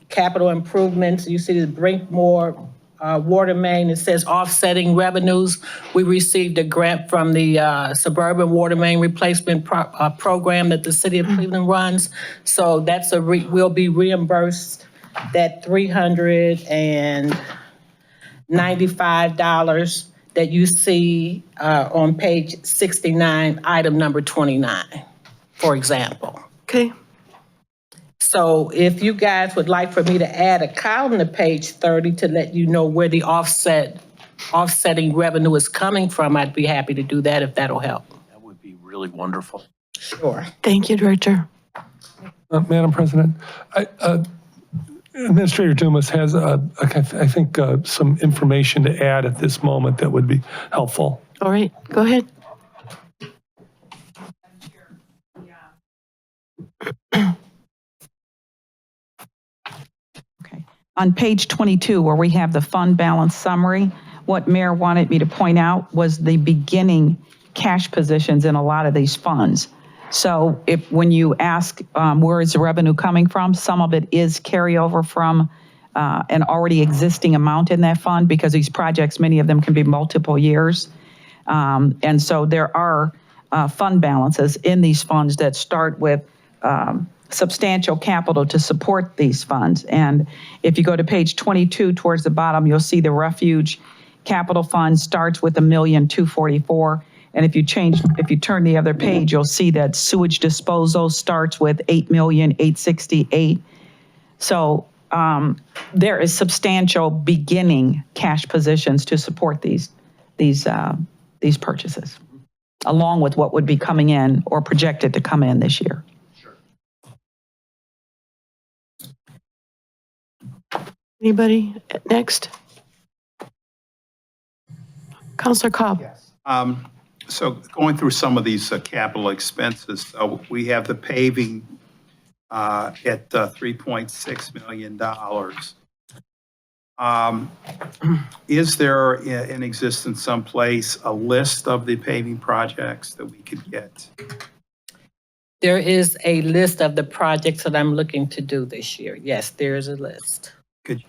capital improvements, you see the Brinkmore water main, it says offsetting revenues. We received a grant from the suburban water main replacement program that the city of Cleveland runs. So that's we'll be reimbursed that $395 that you see on page 69, item number 29, for example. Okay. So if you guys would like for me to add a column to page 30 to let you know where the offsetting revenue is coming from, I'd be happy to do that if that'll help. That would be really wonderful. Sure. Thank you, Director. Madam President, Administrator Dumas has, I think, some information to add at this moment that would be helpful. All right, go ahead. Okay. On page 22, where we have the fund balance summary, what Mayor wanted me to point out was the beginning cash positions in a lot of these funds. So when you ask where is the revenue coming from, some of it is carryover from an already existing amount in that fund, because these projects, many of them can be multiple years. And so there are fund balances in these funds that start with substantial capital to support these funds. And if you go to page 22 towards the bottom, you'll see the refuge capital fund starts with $1,244,000. And if you turn the other page, you'll see that sewage disposal starts with $8,868,000. So there is substantial beginning cash positions to support these purchases, along with what would be coming in or projected to come in this year. Anybody next? Councilor Cobb. Yes. So going through some of these capital expenses, we have the paving at $3.6 million. Is there in existence someplace a list of the paving projects that we could get? There is a list of the projects that I'm looking to do this year. Yes, there is a list.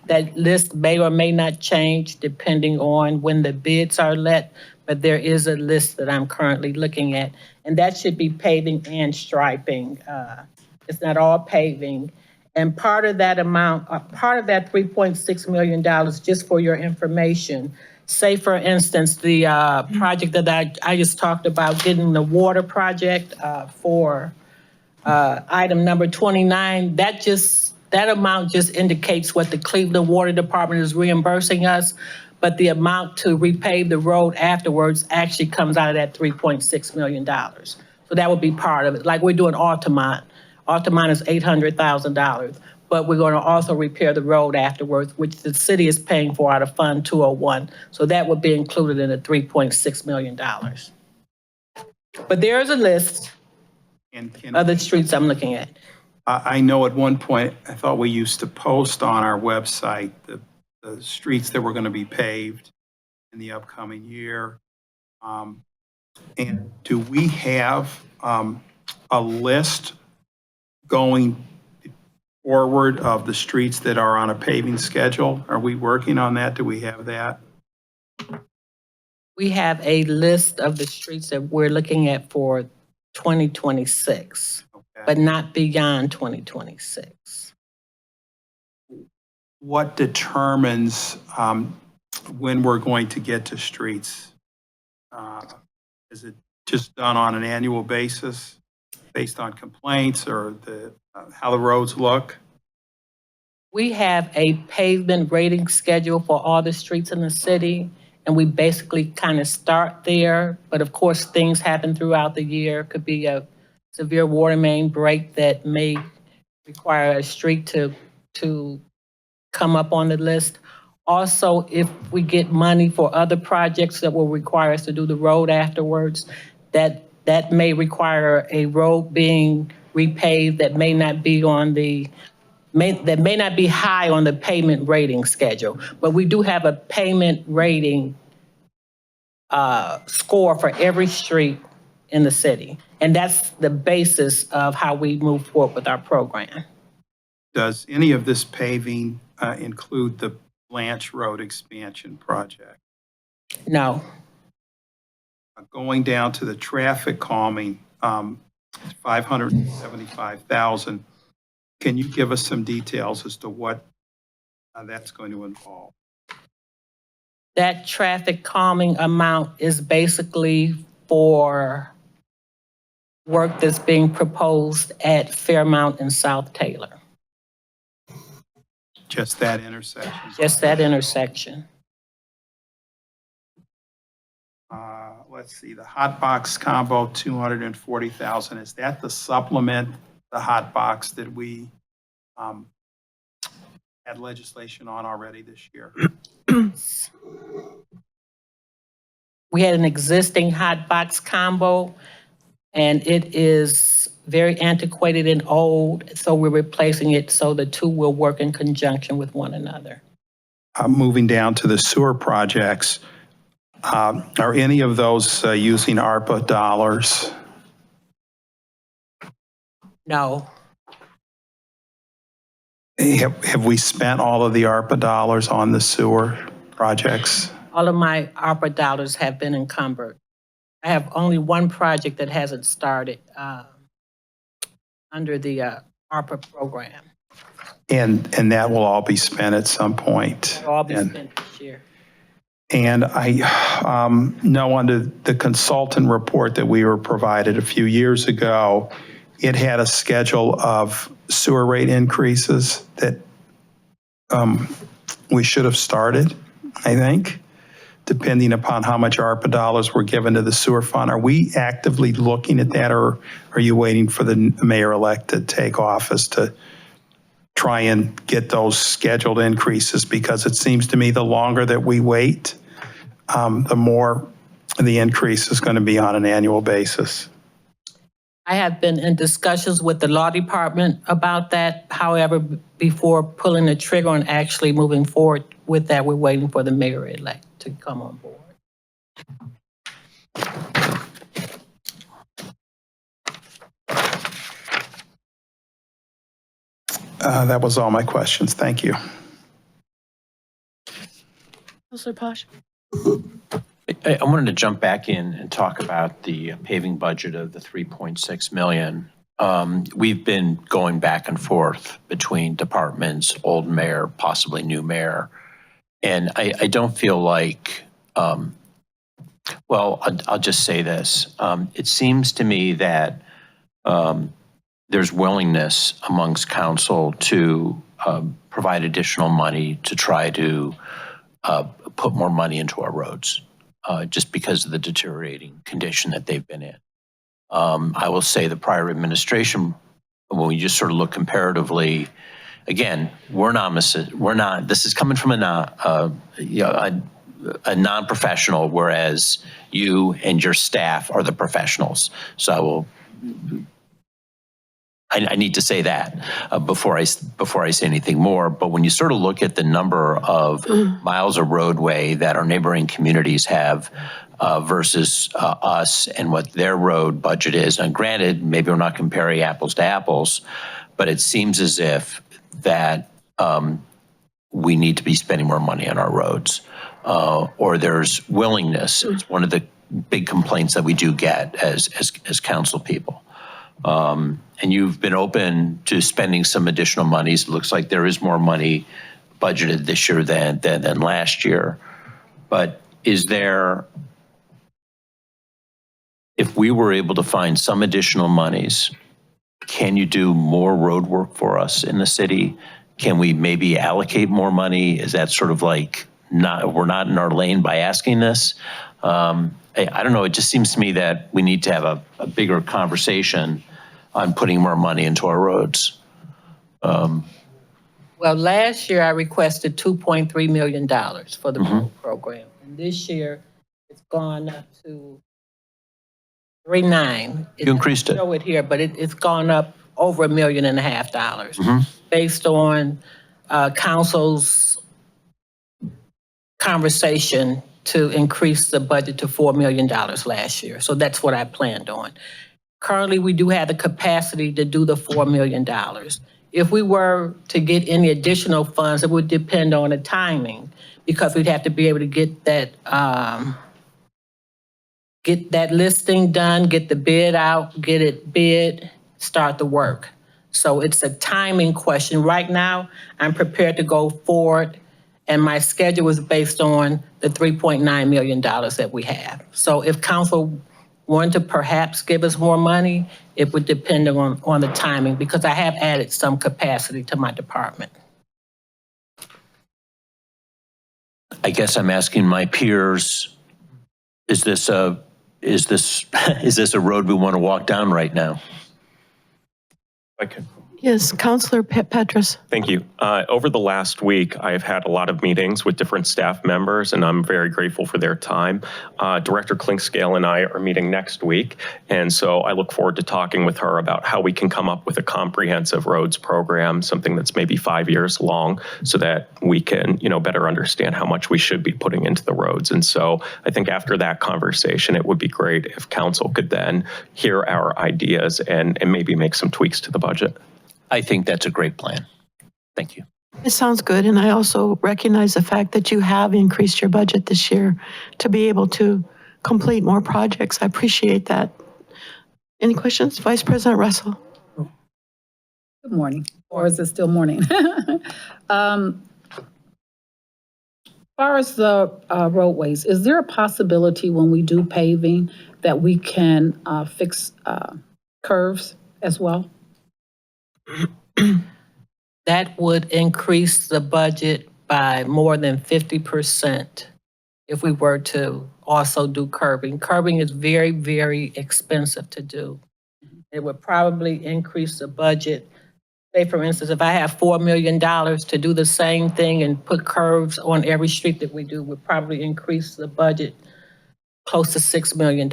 That list may or may not change depending on when the bids are let, but there is a list that I'm currently looking at, and that should be paving and striping. It's not all paving. And part of that amount, part of that $3.6 million, just for your information, say for instance, the project that I just talked about, getting the water project for item number 29, that amount just indicates what the Cleveland Water Department is reimbursing us, but the amount to repave the road afterwards actually comes out of that $3.6 million. So that would be part of it. Like we're doing Altamont. Altamont is $800,000, but we're going to also repair the road afterwards, which the city is paying for out of Fund 201. So that would be included in the $3.6 million. But there is a list And of the streets I'm looking at. I know at one point, I thought we used to post on our website the streets that were going to be paved in the upcoming year. And do we have a list going forward of the streets that are on a paving schedule? Are we working on that? Do we have that? We have a list of the streets that we're looking at for 2026, but not beyond 2026. What determines when we're going to get to streets? Is it just done on an annual basis based on complaints or how the roads look? We have a pavement rating schedule for all the streets in the city, and we basically kind of start there. But of course, things happen throughout the year. Could be a severe water main break that may require a street to come up on the list. Also, if we get money for other projects that will require us to do the road afterwards, that may require a road being repaved that may not be on that may not be high on the payment rating schedule. But we do have a payment rating score for every street in the city. And that's the basis of how we move forward with our program. Does any of this paving include the Blanche Road expansion project? No. Going down to the traffic calming, $575,000. Can you give us some details as to what that's going to involve? That traffic calming amount is basically for work that's being proposed at Fairmount and South Taylor. Just that intersection? Just that intersection. Let's see, the hot box combo, $240,000. Is that the supplement, the hot box that we had legislation on already this year? We had an existing hot box combo, and it is very antiquated and old, so we're replacing it so the two will work in conjunction with one another. Moving down to the sewer projects, are any of those using ARPA dollars? No, Have we spent all of the ARPA dollars on the sewer projects? all of my ARPA dollars have been encumbered. I have only one project that hasn't started under the ARPA program. And that will all be spent at some point? It'll all be spent this year. And I know under the consultant report that we were provided a few years ago, it had a schedule of sewer rate increases that we should have started, I think, depending upon how much ARPA dollars were given to the sewer fund. Are we actively looking at that, or are you waiting for the mayor-elect to take office to try and get those scheduled increases? Because it seems to me the longer that we wait, the more the increase is going to be on an annual basis. I have been in discussions with the law department about that. However, before pulling the trigger on actually moving forward with that, we're waiting for the mayor-elect to come on board. That was all my questions. Thank you. Councilor Posh? I wanted to jump back in and talk about the paving budget of the $3.6 million. We've been going back and forth between departments, old mayor, possibly new mayor. And I don't feel like, well, I'll just say this. It seems to me that there's willingness amongst council to provide additional money to try to put more money into our roads, just because of the deteriorating condition that they've been in. I will say the prior administration, when we just sort of look comparatively, again, this is coming from a non-professional, whereas you and your staff are the professionals. So I need to say that before I say anything more. But when you sort of look at the number of miles of roadway that our neighboring communities have versus us and what their road budget is, and granted, maybe we're not comparing apples to apples, but it seems as if that we need to be spending more money on our roads, or there's willingness. It's one of the big complaints that we do get as council people. And you've been open to spending some additional monies. It looks like there is more money budgeted this year than last year. But is there, if we were able to find some additional monies, can you do more road work for us in the city? Can we maybe allocate more money? Is that sort of like we're not in our lane by asking this? I don't know. It just seems to me that we need to have a bigger conversation on putting more money into our roads. Well, last year I requested $2.3 million for the road program. And this year it's gone up to 3.9. You increased it. Show it here, but it's gone up over $1.5 million based on council's conversation to increase the budget to $4 million last year. So that's what I planned on. Currently, we do have the capacity to do the $4 million. If we were to get any additional funds, it would depend on the timing, because we'd have to be able to get that listing done, get the bid out, get it bid, start the work. So it's a timing question. Right now, I'm prepared to go forward, and my schedule is based on the $3.9 million that we have. So if council wanted to perhaps give us more money, it would depend on the timing, because I have added some capacity to my department. I guess I'm asking my peers, is this a road we want to walk down right now? Okay. Yes, Councillor Petrus. Thank you. Over the last week, I've had a lot of meetings with different staff members, and I'm very grateful for their time. Director Klinkscale and I are meeting next week, and so I look forward to talking with her about how we can come up with a comprehensive roads program, something that's maybe 5 years long, so that we can, better understand how much we should be putting into the roads. And so I think after that conversation, it would be great if council could then hear our ideas and maybe make some tweaks to the budget. I think that's a great plan. Thank you. It sounds good, and I also recognize the fact that you have increased your budget this year to be able to complete more projects. I appreciate that. Any questions? Vice President Russell. Good morning, or is it still morning? As far as the roadways, is there a possibility when we do paving that we can fix curves as well? That would increase the budget by more than 50% if we were to also do curbing. Curbing is very, very expensive to do. It would probably increase the budget. Say, for instance, if I have $4 million to do the same thing and put curves on every street that we do, would probably increase the budget close to $6 million.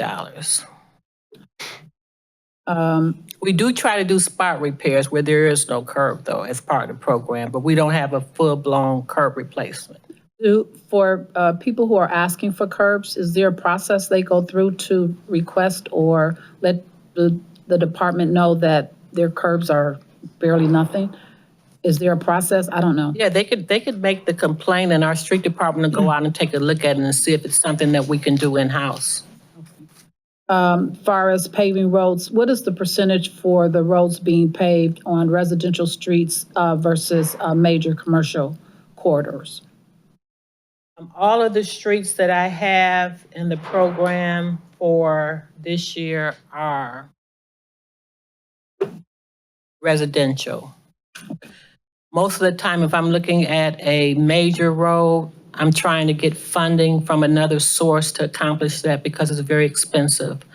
We do try to do spot repairs where there is no curb, though, as part of the program, but we don't have a full-blown curb replacement. For people who are asking for curbs, is there a process they go through to request or let the department know that their curbs are barely nothing? Is there a process? I don't know. Yeah, they could make the complaint, and our street department will go out and take a look at it and see if it's something that we can do in-house. Far as paving roads, what is the percentage for the roads being paved on residential streets versus major commercial corridors? All of the streets that I have in the program for this year are residential. Most of the time, if I'm looking at a major road, I'm trying to get funding from another source to accomplish that because it's very expensive.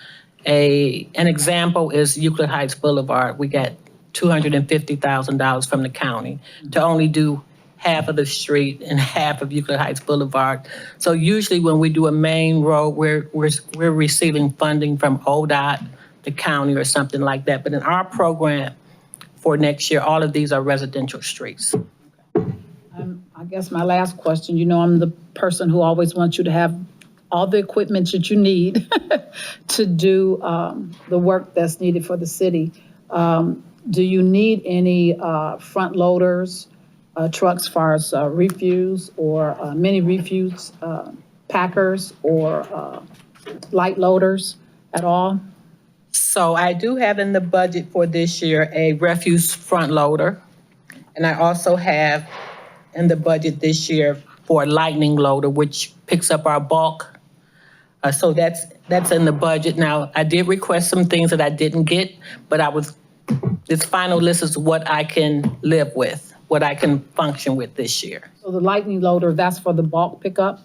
An example is Euclid Heights Boulevard. We got $250,000 from the county to only do half of the street and half of Euclid Heights Boulevard. So usually when we do a main road, we're receiving funding from ODOT, the county, or something like that. But in our program for next year, all of these are residential streets. I guess my last question, you know, I'm the person who always wants you to have all the equipment that you need to do the work that's needed for the city. Do you need any front loaders, trucks as far as refuse or mini refuse packers or light loaders at all? So I do have in the budget for this year a refuse front loader. And I also have in the budget this year for a lightning loader, which picks up our bulk. So that's in the budget. Now, I did request some things that I didn't get, but this final list is what I can live with, what I can function with this year. So the lightning loader, that's for the bulk pickup?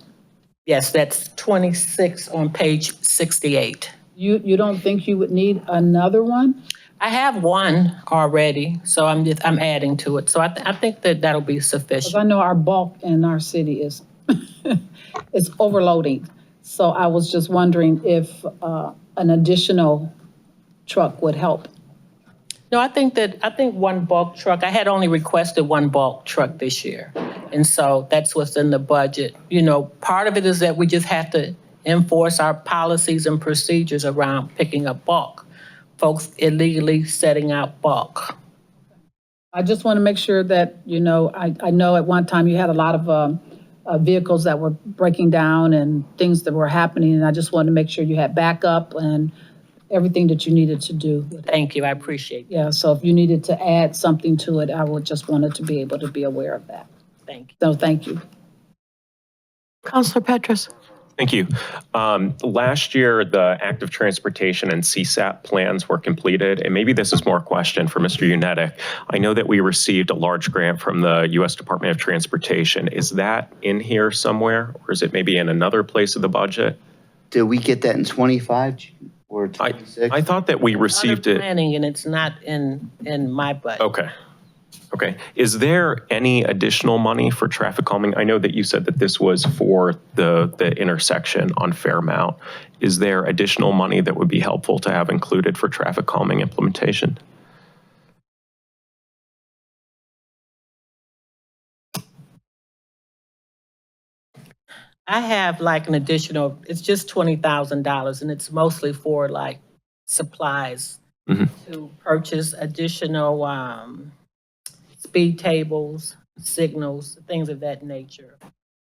Yes, that's 26 on page 68. You don't think you would need another one? I have one already, so I'm adding to it. So I think that'll be Because sufficient. I know our bulk in our city is is overloading. So I was just wondering if an additional truck would help. No, I think one bulk truck, I had only requested one bulk truck this year. And so that's what's in the budget. You know, part of it is that we just have to enforce our policies and procedures around picking up bulk. Folks illegally setting out bulk. I just want to make sure that, you know, I know at one time you had a lot of vehicles that were breaking down and things that were happening, and I just wanted to make sure you had backup and everything that you needed to do. Thank you, I appreciate that. Yeah, so if you needed to add something to it, I would just wanted to be able to be aware of that. Thank you. So thank you. Counselor Petrus. Thank you. Last year, the active transportation and CSAP plans were completed, and maybe this is more a question for Mr. Unetic. I know that we received a large grant from the U.S. Department of Transportation. Is that in here somewhere, or is it maybe in another place of the budget? Did we get that in 25 or 26? I thought that we received Under it. planning, and it's not in my budget. Okay. Okay. Is there any additional money for traffic calming? I know that you said that this was for the intersection on Fairmount. Is there additional money that would be helpful to have included for traffic calming implementation? I have like an additional, it's just $20,000, and it's mostly for like supplies to purchase additional speed tables, signals, things of that nature.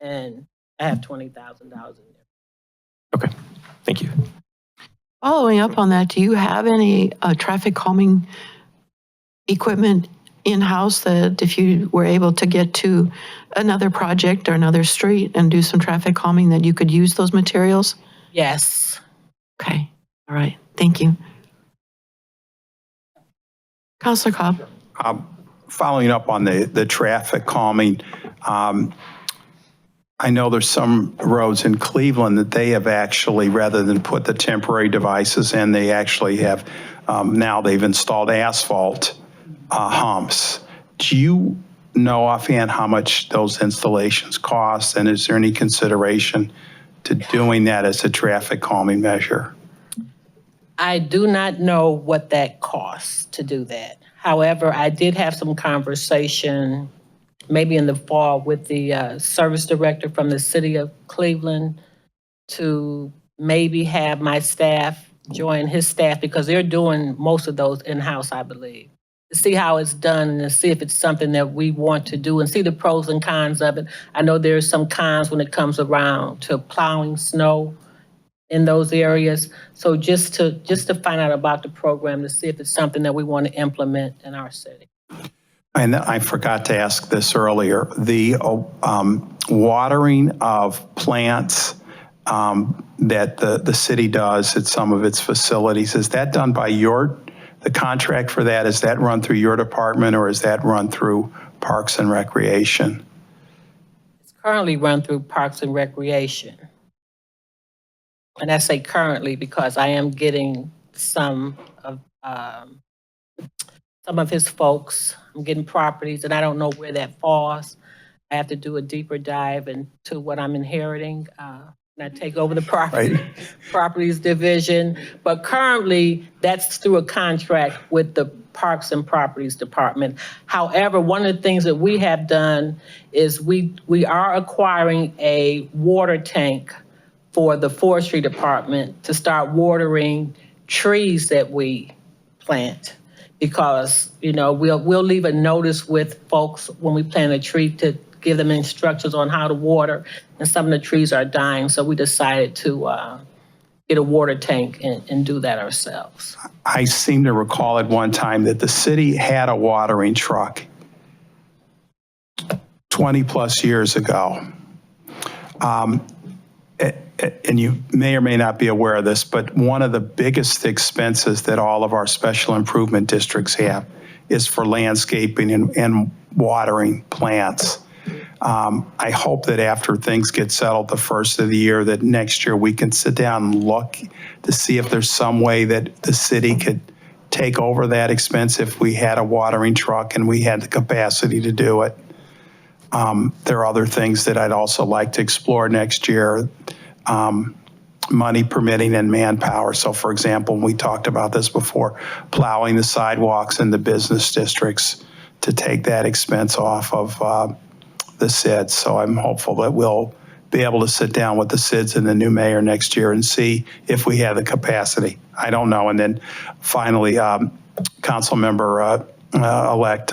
And I have $20,000 in there. Okay. Thank you. Following up on that, do you have any traffic calming equipment in-house that if you were able to get to another project or another street and do some traffic calming that you could use those materials? Yes. Okay, all right, thank you. Counselor Cobb. Following up on the traffic calming, I know there's some roads in Cleveland that they have actually, rather than put the temporary devices in, they actually have, now they've installed asphalt humps. Do you know offhand how much those installations cost, and is there any consideration to doing that as a traffic calming measure? I do not know what that costs to do that. However, I did have some conversation maybe in the fall with the service director from the city of Cleveland to maybe have my staff join his staff, because they're doing most of those in-house, I believe, to see how it's done and to see if it's something that we want to do and see the pros and cons of it. I know there's some cons when it comes around to plowing snow in those areas. So just to find out about the program to see if it's something that we want to implement in our city. And I forgot to ask this earlier, the watering of plants that the city does at some of its facilities, is that done by the contract for that, is that run through your department, or is that run through Parks and Recreation? It's currently run through Parks and Recreation. and I say currently because I am getting some of his folks, I'm getting properties, and I don't know where that falls. I have to do a deeper dive into what I'm inheriting. And I take over the properties division. But currently, that's through a contract with the Parks and Properties Department. However, one of the things that we have done is we are acquiring a water tank for the Forestry Department to start watering trees that we plant. Because, you know, we'll leave a notice with folks when we plant a tree to give them instructions on how to water, and some of the trees are dying, so we decided to get a water tank and do that ourselves. I seem to recall at one time that the city had a watering truck 20 plus years ago. And you may or may not be aware of this, but one of the biggest expenses that all of our special improvement districts have is for landscaping and watering plants. I hope that after things get settled the first of the year, that next year we can sit down and look to see if there's some way that the city could take over that expense if we had a watering truck and we had the capacity to do it. There are other things that I'd also like to explore next year, money permitting and manpower. So for example, we talked about this before, plowing the sidewalks in the business districts to take that expense off of the SIDS. So I'm hopeful that we'll be able to sit down with the SIDS and the new mayor next year and see if we have the capacity. I don't know. And then finally, council member elect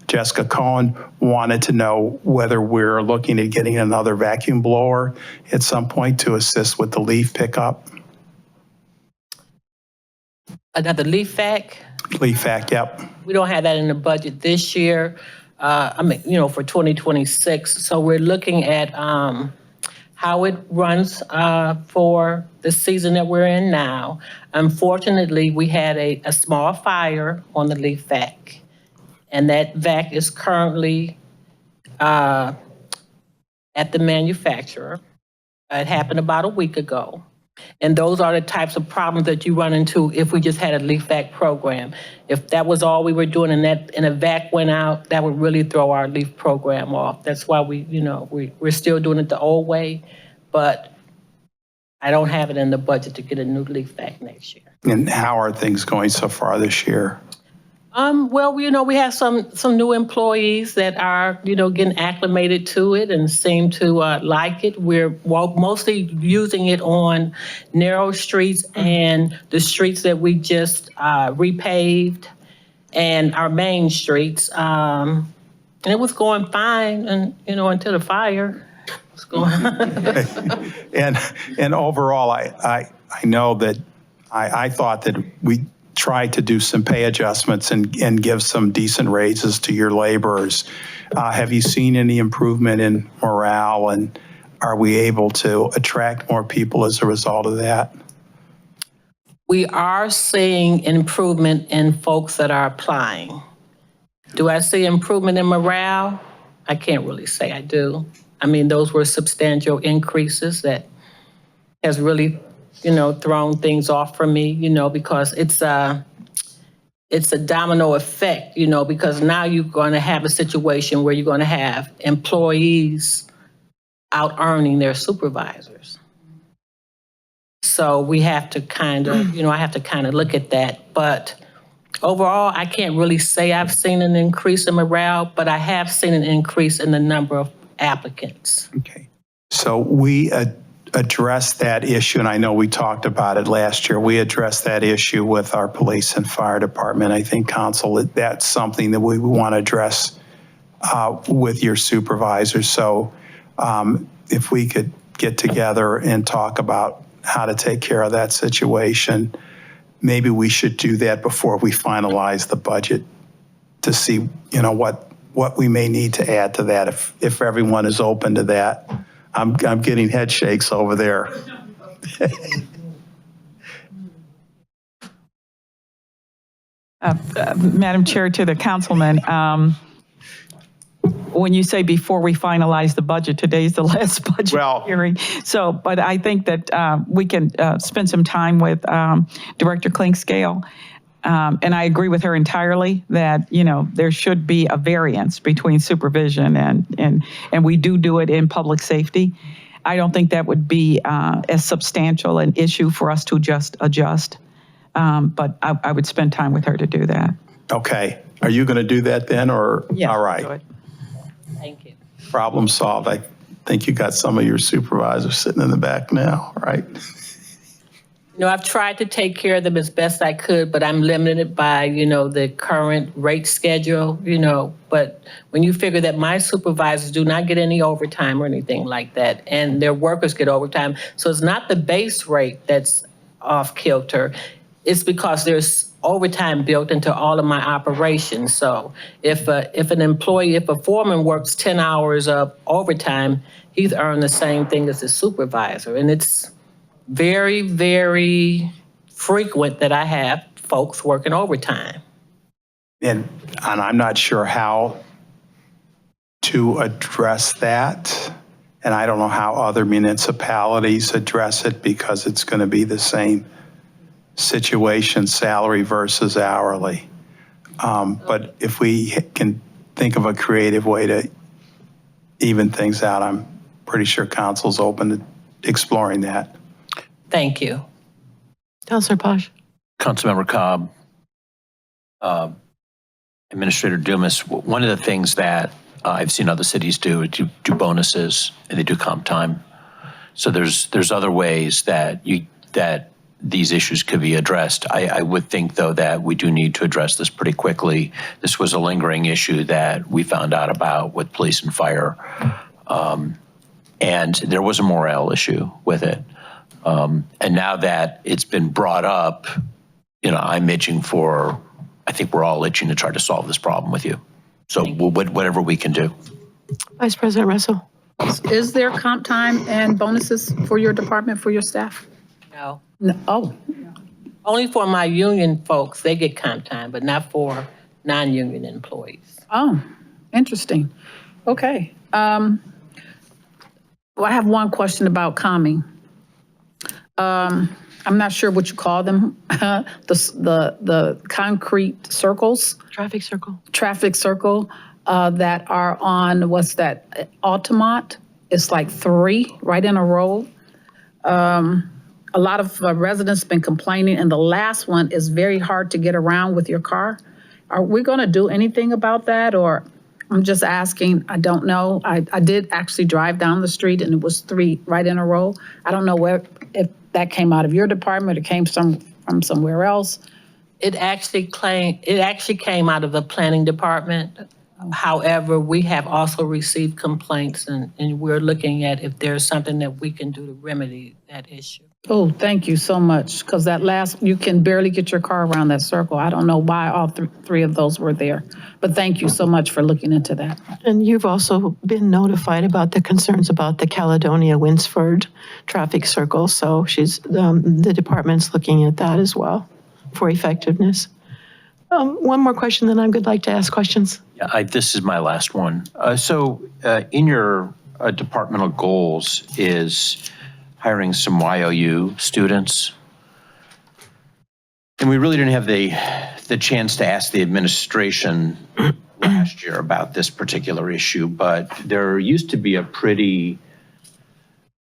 Jessica Cohen wanted to know whether we're looking at getting another vacuum blower at some point to assist with the leaf pickup. Another leaf vac? Leaf vac, yep. We don't have that in the budget this year. I mean, you know, for 2026. So we're looking at how it runs for the season that we're in now. Unfortunately, we had a small fire on the leaf vac, and that vac is currently at the manufacturer. It happened about a week ago. And those are the types of problems that you run into if we just had a leaf vac program. If that was all we were doing and a vac went out, that would really throw our leaf program off. That's why we're still doing it the old way, but I don't have it in the budget to get a new leaf vac next year. And how are things going so far this year? Well, you know, we have some new employees that are, you know, getting acclimated to it and seem to like it. We're mostly using it on narrow streets and the streets that we just repaved and our main streets. And it was going fine, and you know, until the fire was going. And overall, I know that I thought that we tried to do some pay adjustments and give some decent raises to your laborers. Have you seen any improvement in morale, and are we able to attract more people as a result of that? We are seeing improvement in folks that are applying. Do I see improvement in morale? I can't really say I do. I mean, those were substantial increases that has really, you know, thrown things off for me, you know, because it's a domino effect, you know, because now you're going to have a situation where you're going to have employees out earning their supervisors. So we have to kind of, you know, I have to kind of look at that. But overall, I can't really say I've seen an increase in morale, but I have seen an increase in the number of applicants. Okay. So we addressed that issue, and I know we talked about it last year. We addressed that issue with our police and fire department. I think, council, that's something that we want to address with your supervisors. So if we could get together and talk about how to take care of that situation, maybe we should do that before we finalize the budget to see, you know, what we may need to add to that if everyone is open to that. I'm getting head shakes over there. Madam Chair, to the councilman, when you say before we finalize the budget, today's the last budget Well- hearing. So, but I think that we can spend some time with Director Clinkscale. And I agree with her entirely that, there should be a variance between supervision and we do it in public safety. I don't think that would be as substantial an issue for us to just adjust. But I would spend time with her to do that. Okay. Are you going to do that then, or? Yes, All do right. it. Thank you. Problem solved. I think you got some of your supervisors sitting in the back now, right? I've tried to take care of them as best I could, but I'm limited by, the current rate schedule, But when you figure that my supervisors do not get any overtime or anything like that, and their workers get overtime, so it's not the base rate that's off kilter. It's because there's overtime built into all of my operations. So if a foreman works 10 hours of overtime, he's earned the same thing as a supervisor. And it's very, very frequent that I have folks working overtime. And I'm not sure how to address that. And I don't know how other municipalities address it because it's going to be the same situation, salary versus hourly. But if we can think of a creative way to even things out, I'm pretty sure council's open to exploring that. Thank you. Councilor Posh. Councilmember Cobb, Administrator Dumas, one of the things that I've seen other cities do is do bonuses and they do comp time. So there's other ways that these issues could be addressed. I would think, though, that we do need to address this pretty quickly. This was a lingering issue that we found out about with police and fire. And there was a morale issue with it. And now that it's been brought up, I'm itching I think we're all itching to try to solve this problem with you. So whatever we can do. Vice President Russell. Is there comp time and bonuses for your department, for your staff? No. No. Oh, Only for my union folks, they get comp time, but not for non-union employees. oh, interesting. Okay. Well, I have one question about calming. I'm not sure what you call them, the concrete circles, Traffic circle. traffic circle that are on, what's that, Altamont? It's like 3 right in a row. A lot of residents been complaining, and the last one is very hard to get around with your car. Are we going to do anything about that, or I'm just asking? I don't know. I did actually drive down the street, and it was 3 right in a row. I don't know if that came out of your department or came from somewhere else. It actually came out of the planning department. However, we have also received complaints, and we're looking at if there's something that we can do to remedy that issue. Oh, thank you so much, because that last, you can barely get your car around that circle. I don't know why all 3 of those were there, but thank you so much for looking into that. And you've also been notified about the concerns about the Caledonia-Winsford traffic circle. So the department's looking at that as well for effectiveness. One more question, then I would like to ask questions. Yeah, this is my last one. So in your departmental goals is hiring some YOU students. And we really didn't have the chance to ask the administration last year about this particular issue, but there used to be a pretty,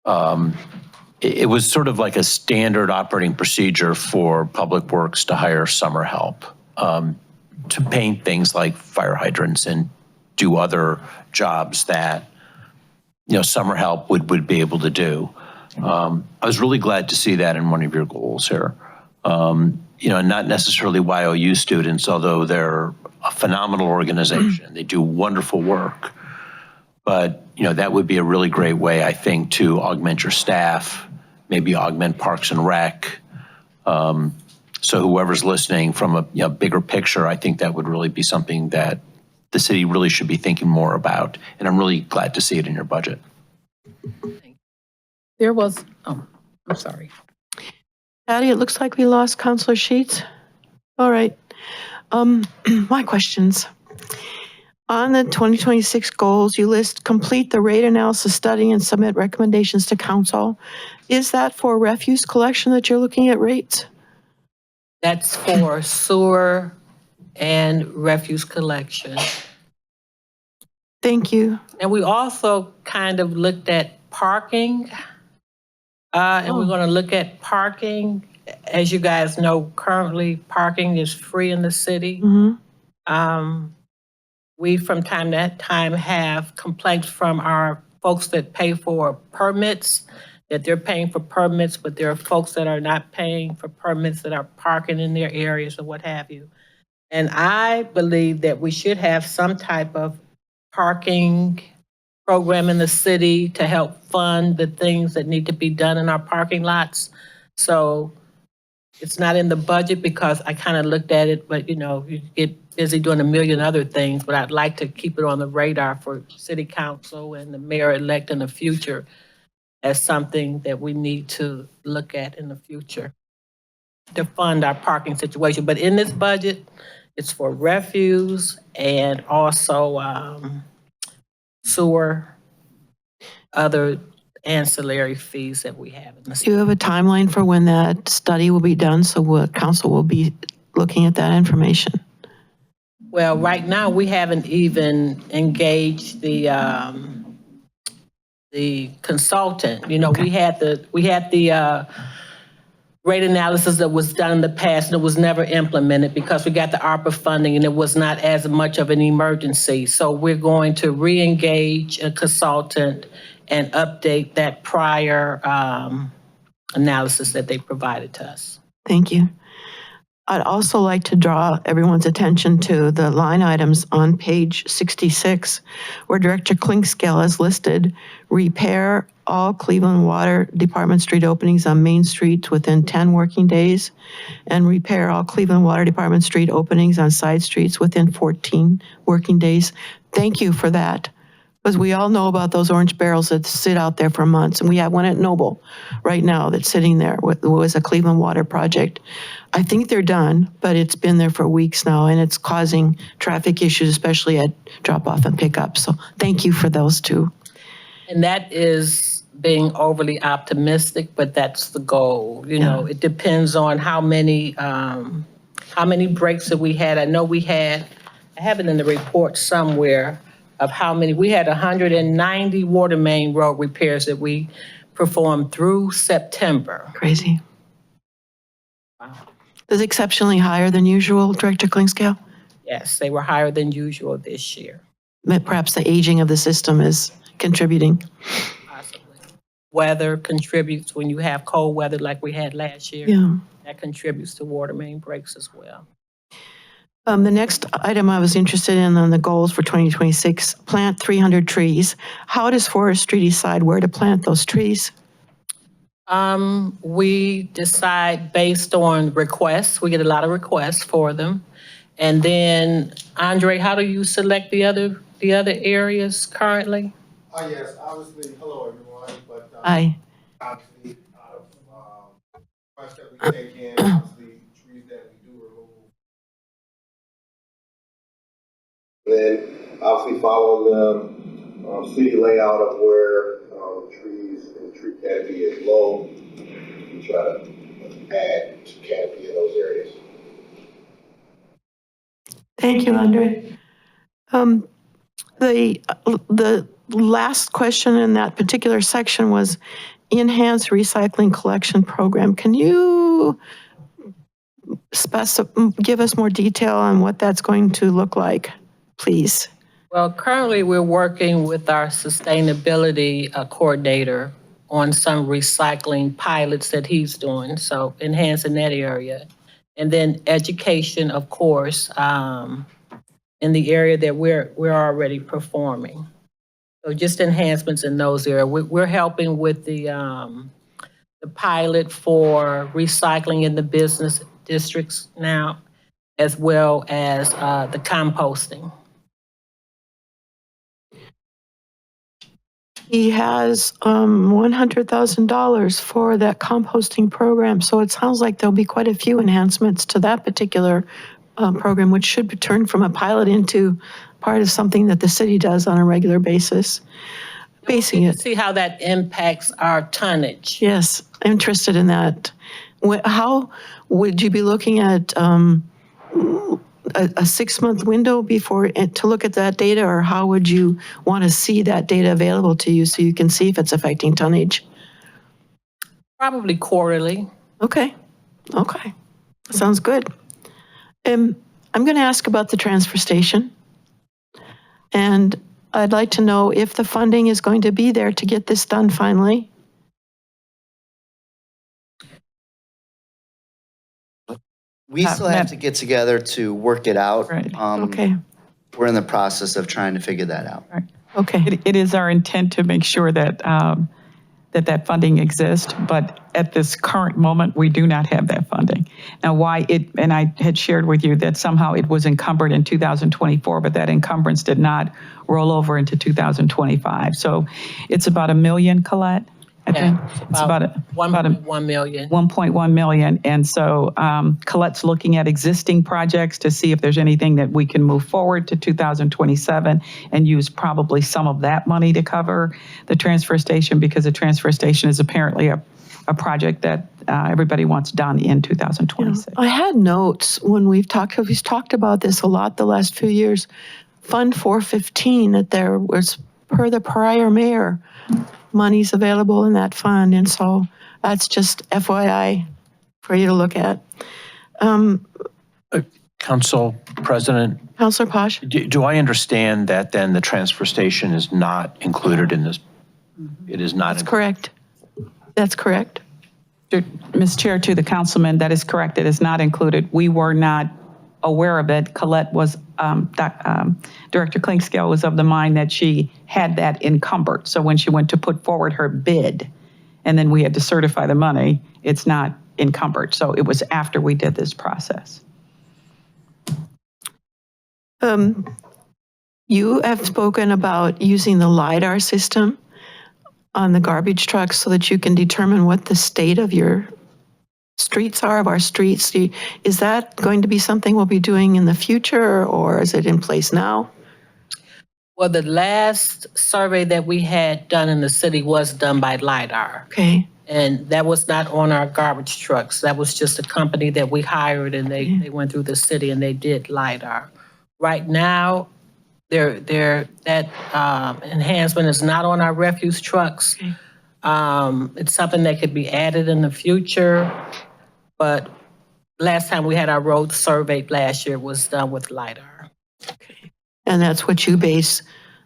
it was sort of like a standard operating procedure for Public Works to hire summer help to paint things like fire hydrants and do other jobs that, summer help would be able to do. I was really glad to see that in one of your goals here. Not necessarily YOU students, although they're a phenomenal organization. They do wonderful work. But, that would be a really great way, I think, to augment your staff, maybe augment Parks and Rec. So whoever's listening from a bigger picture, I think that would really be something that the city really should be thinking more about. And I'm really glad to see it in your budget. There was, I'm sorry. Patty, it looks like we lost Councilor Sheets. All right. My questions. On the 2026 goals, you list complete the rate analysis study and submit recommendations to council. Is that for refuse collection that you're looking at rates? That's for sewer and refuse collection. Thank you. And we also kind of looked at parking. And we're going to look at parking. As you guys know, currently parking is free in the city. We, from time to time, have complaints from our folks that pay for permits, that they're paying for permits, but there are folks that are not paying for permits that are parking in their areas or what have you. And I believe that we should have some type of parking program in the city to help fund the things that need to be done in our parking lots. So it's not in the budget because I kind of looked at it, but you get busy doing a million other things, but I'd like to keep it on the radar for city council and the mayor-elect in the future as something that we need to look at in the future to fund our parking situation. But in this budget, it's for refuse and also sewer, other ancillary fees that we have in the Do city. you have a timeline for when that study will be done so what council will be looking at that information? Well, right now, we haven't even engaged the consultant. We had the rate analysis that was done in the past, and it was never implemented because we got the ARPA funding and it was not as much of an emergency. So we're going to re-engage a consultant and update that prior analysis that they provided to us. Thank you. I'd also like to draw everyone's attention to the line items on page 66, where Director Klinkscale has listed repair all Cleveland Water Department street openings on Main Street within 10 working days, and repair all Cleveland Water Department street openings on side streets within 14 working days. Thank you for that. Because we all know about those orange barrels that sit out there for months. And we have one at Noble right now that's sitting there. It was a Cleveland Water project. I think they're done, but it's been there for weeks now and it's causing traffic issues, especially at drop off and pickup. So thank you for those two. And that is being overly optimistic, but that's the goal. It depends on how many breaks that we had. I know I have it in the report somewhere, of how many. We had 190 water main road repairs that we performed through September. Crazy. Wow. Is exceptionally higher than usual, Director Klinkscale? Yes, they were higher than usual this year. Perhaps the aging of the system is contributing. Possibly. Weather contributes when you have cold weather like we had last year. Yeah. That contributes to water main breaks as well. The next item I was interested in on the goals for 2026, plant 300 trees. How does forestry decide where to plant those trees? We decide based on requests. We get a lot of requests for them. And then, Andre, how do you select the other areas currently? Yes, obviously, hello everyone, but Aye. obviously, requests that we take in, obviously, trees that we do remove. Then, obviously, follow the city layout of where trees and tree canopy is low. We try to add canopy in those areas. Thank you, Andre. The last question in that particular section was enhanced recycling collection program. Can you give us more detail on what that's going to look like, please? Well, currently we're working with our sustainability coordinator on some recycling pilots that he's doing, so enhancing that area. And then education, of course, in the area that we're already performing. So just enhancements in those areas. We're helping with the pilot for recycling in the business districts now, as well as the composting. He has $100,000 for that composting program, so it sounds like there'll be quite a few enhancements to that particular program, which should turn from a pilot into part of something that the city does on a regular basis. Basing To it, see how that impacts our tonnage. yes, I'm interested in that. How would you be looking at a 6-month window before to look at that data, or how would you want to see that data available to you so you can see if it's affecting tonnage? Probably quarterly. Okay, sounds good. I'm going to ask about the transfer station. And I'd like to know if the funding is going to be there to get this done finally. We still have to get together to work it out. Right. Okay, We're in the process of trying to figure that out. okay. It is our intent to make sure that that funding exists, but at this current moment, we do not have that funding. Now, why it, and I had shared with you that somehow it was encumbered in 2024, but that encumbrance did not roll over into 2025. So it's about $1 million, Colette, I think. It's about a 1.1 million. 1.1 million. And so Colette's looking at existing projects to see if there's anything that we can move forward to 2027 and use probably some of that money to cover the transfer station, because the transfer station is apparently a project that everybody wants done in 2026. I had notes when we've talked about this a lot the last few years. Fund 415, that there was, per the prior mayor, money's available in that fund. And so that's just FYI for you to look at. Council President, Councilor Posh? do I understand that then the transfer station is not included in this? It is not. That's correct. That's correct. Ms. Chair, to the councilman, that is correct. It is not included. We were not aware of it. Colette was, Director Clinkscale was of the mind that she had that encumbered. So when she went to put forward her bid, and then we had to certify the money, it's not encumbered. So it was after we did this process. You have spoken about using the LiDAR system on the garbage trucks so that you can determine what the state of your streets are, of our streets. Is that going to be something we'll be doing in the future, or is it in place now? Well, the last survey that we had done in the city was done by LiDAR. Okay, And that was not on our garbage trucks. That was just a company that we hired, and they went through the city and they did LiDAR. Right now, that enhancement is not on our refuse trucks. It's something that could be added in the future, but last time we had our road surveyed last year was done with LiDAR. and that's what you base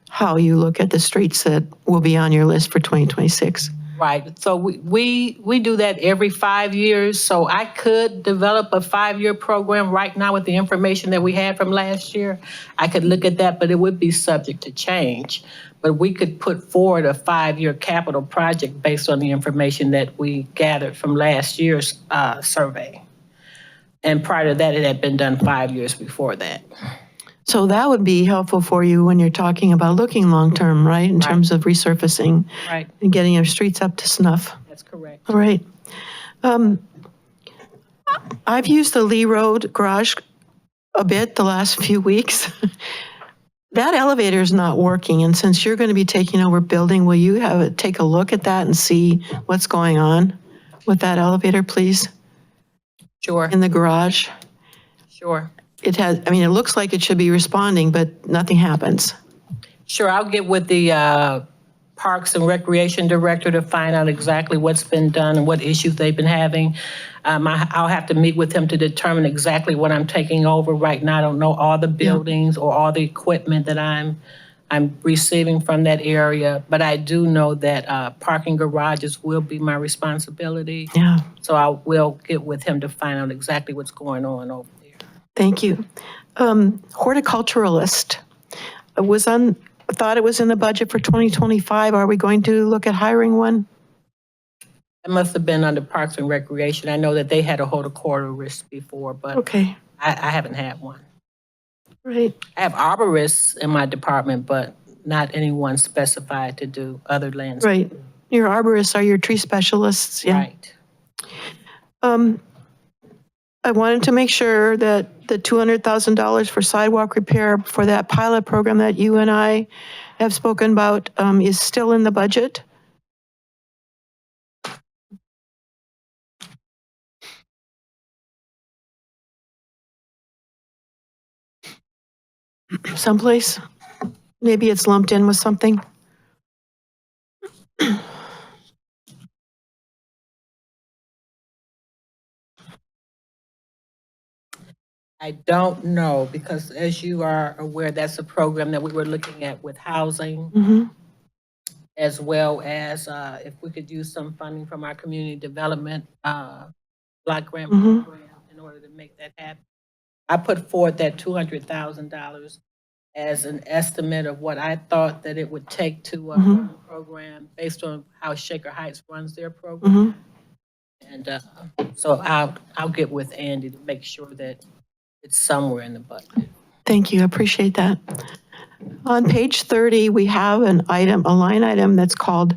how you look at the streets that will be on your list for 2026. Right, so we do that every 5 years, so I could develop a 5-year program right now with the information that we had from last year. I could look at that, but it would be subject to change. But we could put forward a 5-year capital project based on the information that we gathered from last year's survey. And prior to that, it had been done 5 years before that. So that would be helpful for you when you're talking about looking long-term, right? In terms of resurfacing Right, and getting your streets up to snuff. that's correct. All right. I've used the Lee Road garage a bit the last few weeks. That elevator is not working, and since you're going to be taking over building, will you take a look at that and see what's going on with that elevator, please, Sure, in the garage? sure. It has, I mean, it looks like it should be responding, but nothing happens. Sure, I'll get with the Parks and Recreation Director to find out exactly what's been done and what issues they've been having. I'll have to meet with him to determine exactly what I'm taking over. Right now, I don't know all the buildings or all the equipment that I'm receiving from that area, but I do know that parking garages will be my responsibility. Yeah, So I will get with him to find out exactly what's going on over there. thank you. Horticulturalist, thought it was in the budget for 2025. Are we going to look at hiring one? It must have been under Parks and Recreation. I know that they had a horticulturalist before, but Okay, I haven't had one. right. I have arborists in my department, but not anyone specified to do other lands. Right. Your arborists are your tree specialists, yeah. Right. I wanted to make sure that the $200,000 for sidewalk repair for that pilot program that you and I have spoken about is still in the budget. Someplace? Maybe it's lumped in with something. I don't know, because as you are aware, that's a program that we were looking at with housing, Mhm. as well as if we could use some funding from our community development block grant Mhm. program in order to make that happen. I put forward that $200,000 as an estimate of what I thought that it would take to run the program based on how Shaker Heights runs their program. And so I'll get with Andy to make sure that it's somewhere in the budget. Thank you, I appreciate that. On page 30, we have a line item that's called,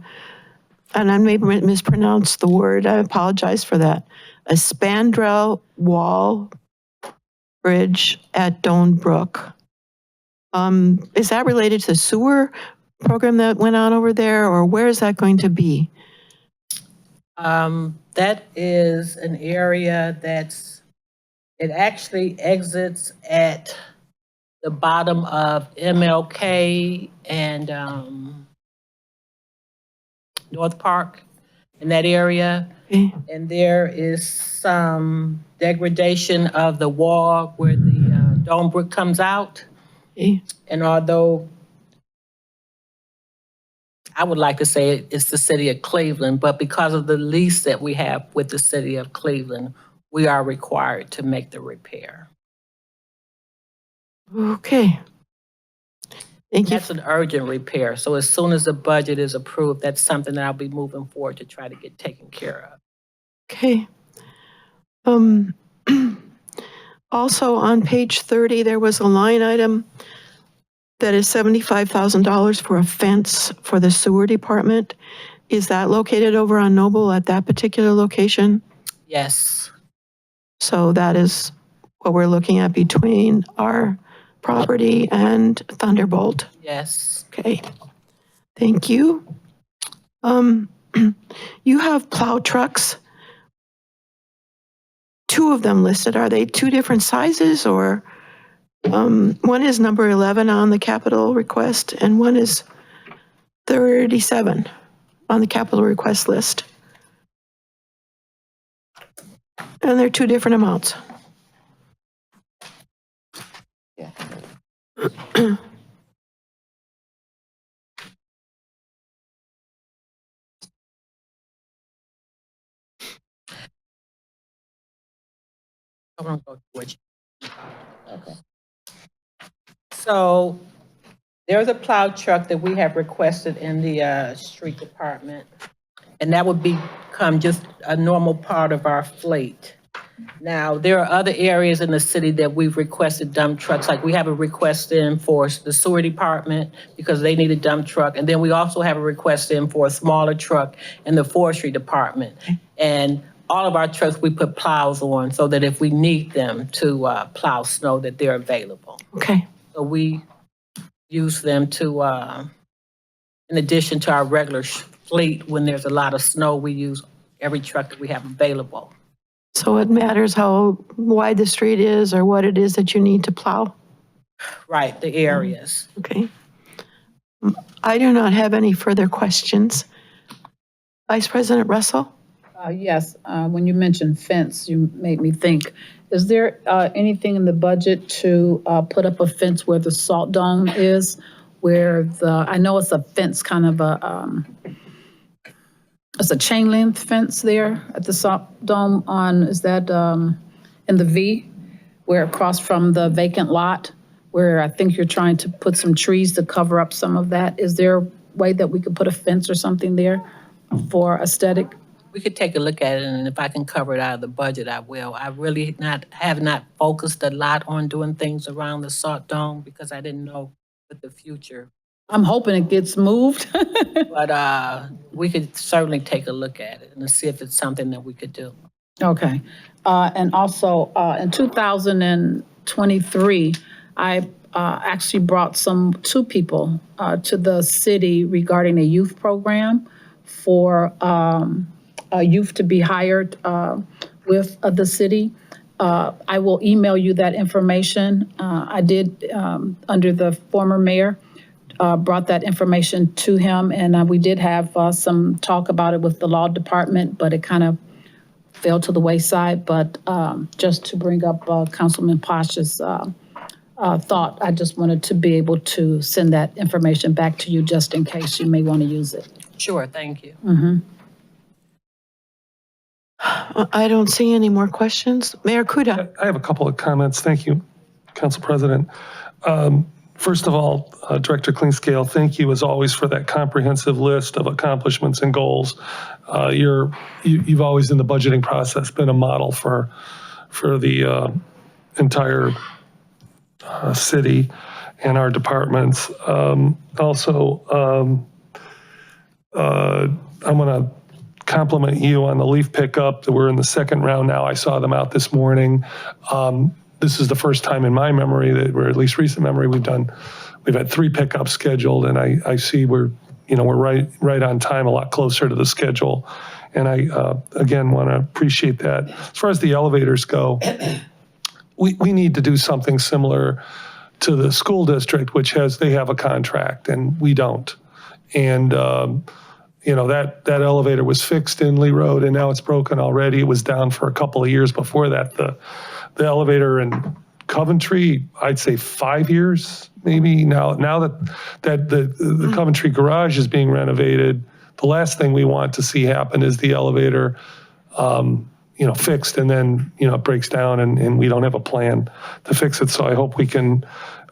and I may mispronounce the word, I apologize for that, a spandrel wall bridge at Doan Brook. Is that related to the sewer program that went on over there, or where is that going to be? That is an area it actually exits at the bottom of MLK and North Park, in that area. Okay. And there is some degradation of the wall where the Doan Brook comes out. Okay. And although I would like to say it's the city of Cleveland, but because of the lease that we have with the city of Cleveland, we are required to make the repair. Okay. Thank you. That's an urgent repair. So as soon as the budget is approved, that's something that I'll be moving forward to try to get taken care of. Okay. Also on page 30, there was a line item that is $75,000 for a fence for the sewer department. Is that located over on Noble at that particular location? Yes. So that is what we're looking at between our property and Thunderbolt. Yes. Okay. Thank you. You have plow trucks. 2 of them listed. Are they 2 different sizes, or one is number 11 on the capital request and one is 37 on the capital request list? And they're 2 different amounts. I'm gonna go to which. Okay. So there's a plow truck that we have requested in the street department, and that would become just a normal part of our fleet. Now, there are other areas in the city that we've requested dump trucks, like we have a request in for the sewer department because they need a dump truck. And then we also have a request in for a smaller truck in the forestry department. And all of our trucks, we put plows on so that if we need them to plow snow, that they're available. Okay. So we use them to, in addition to our regular fleet, when there's a lot of snow, we use every truck that we have available. So it matters how wide the street is or what it is that you need to plow? Right, the areas. Okay. I do not have any further questions. Vice President Russell? Yes, when you mentioned fence, you made me think, is there anything in the budget to put up a fence where the salt dome is? Where I know it's a fence, kind of it's a chain link fence there at the salt dome is that in the V, where across from the vacant lot, where I think you're trying to put some trees to cover up some of that. Is there a way that we could put a fence or something there for aesthetic? We could take a look at it, and if I can cover it out of the budget, I will. I really have not focused a lot on doing things around the salt dome because I didn't know what the future. I'm hoping it gets moved. But we could certainly take a look at it and see if it's something that we could do. Okay. And also, in 2023, I actually brought two people to the city regarding a youth program for a youth to be hired with the city. I will email you that information. I did, under the former mayor, brought that information to him, and we did have some talk about it with the law department, but it kind of fell to the wayside. But just to bring up Councilman Pasha's thought, I just wanted to be able to send that information back to you just in case you may want to use it. Sure, thank you. I don't see any more questions. Mayor Kuda. I have a couple of comments. Thank you, Council President. First of all, Director Klingscale, thank you as always for that comprehensive list of accomplishments and goals. You've always in the budgeting process been a model for the entire city and our departments. Also, I'm going to compliment you on the leaf pickup. We're in the second round now. I saw them out this morning. This is the first time in my memory that, or at least recent memory, we've had 3 pickups scheduled, and I see we're right on time, a lot closer to the schedule. And I, again, want to appreciate that. As far as the elevators go, we need to do something similar to the school district, which they have a contract and we don't. And, that elevator was fixed in Lee Road and now it's broken already. It was down for a couple of years before that. The elevator in Coventry, I'd say 5 years, maybe. Now that the Coventry garage is being renovated, the last thing we want to see happen is the elevator, fixed and then, it breaks down and we don't have a plan to fix it. So I hope we can,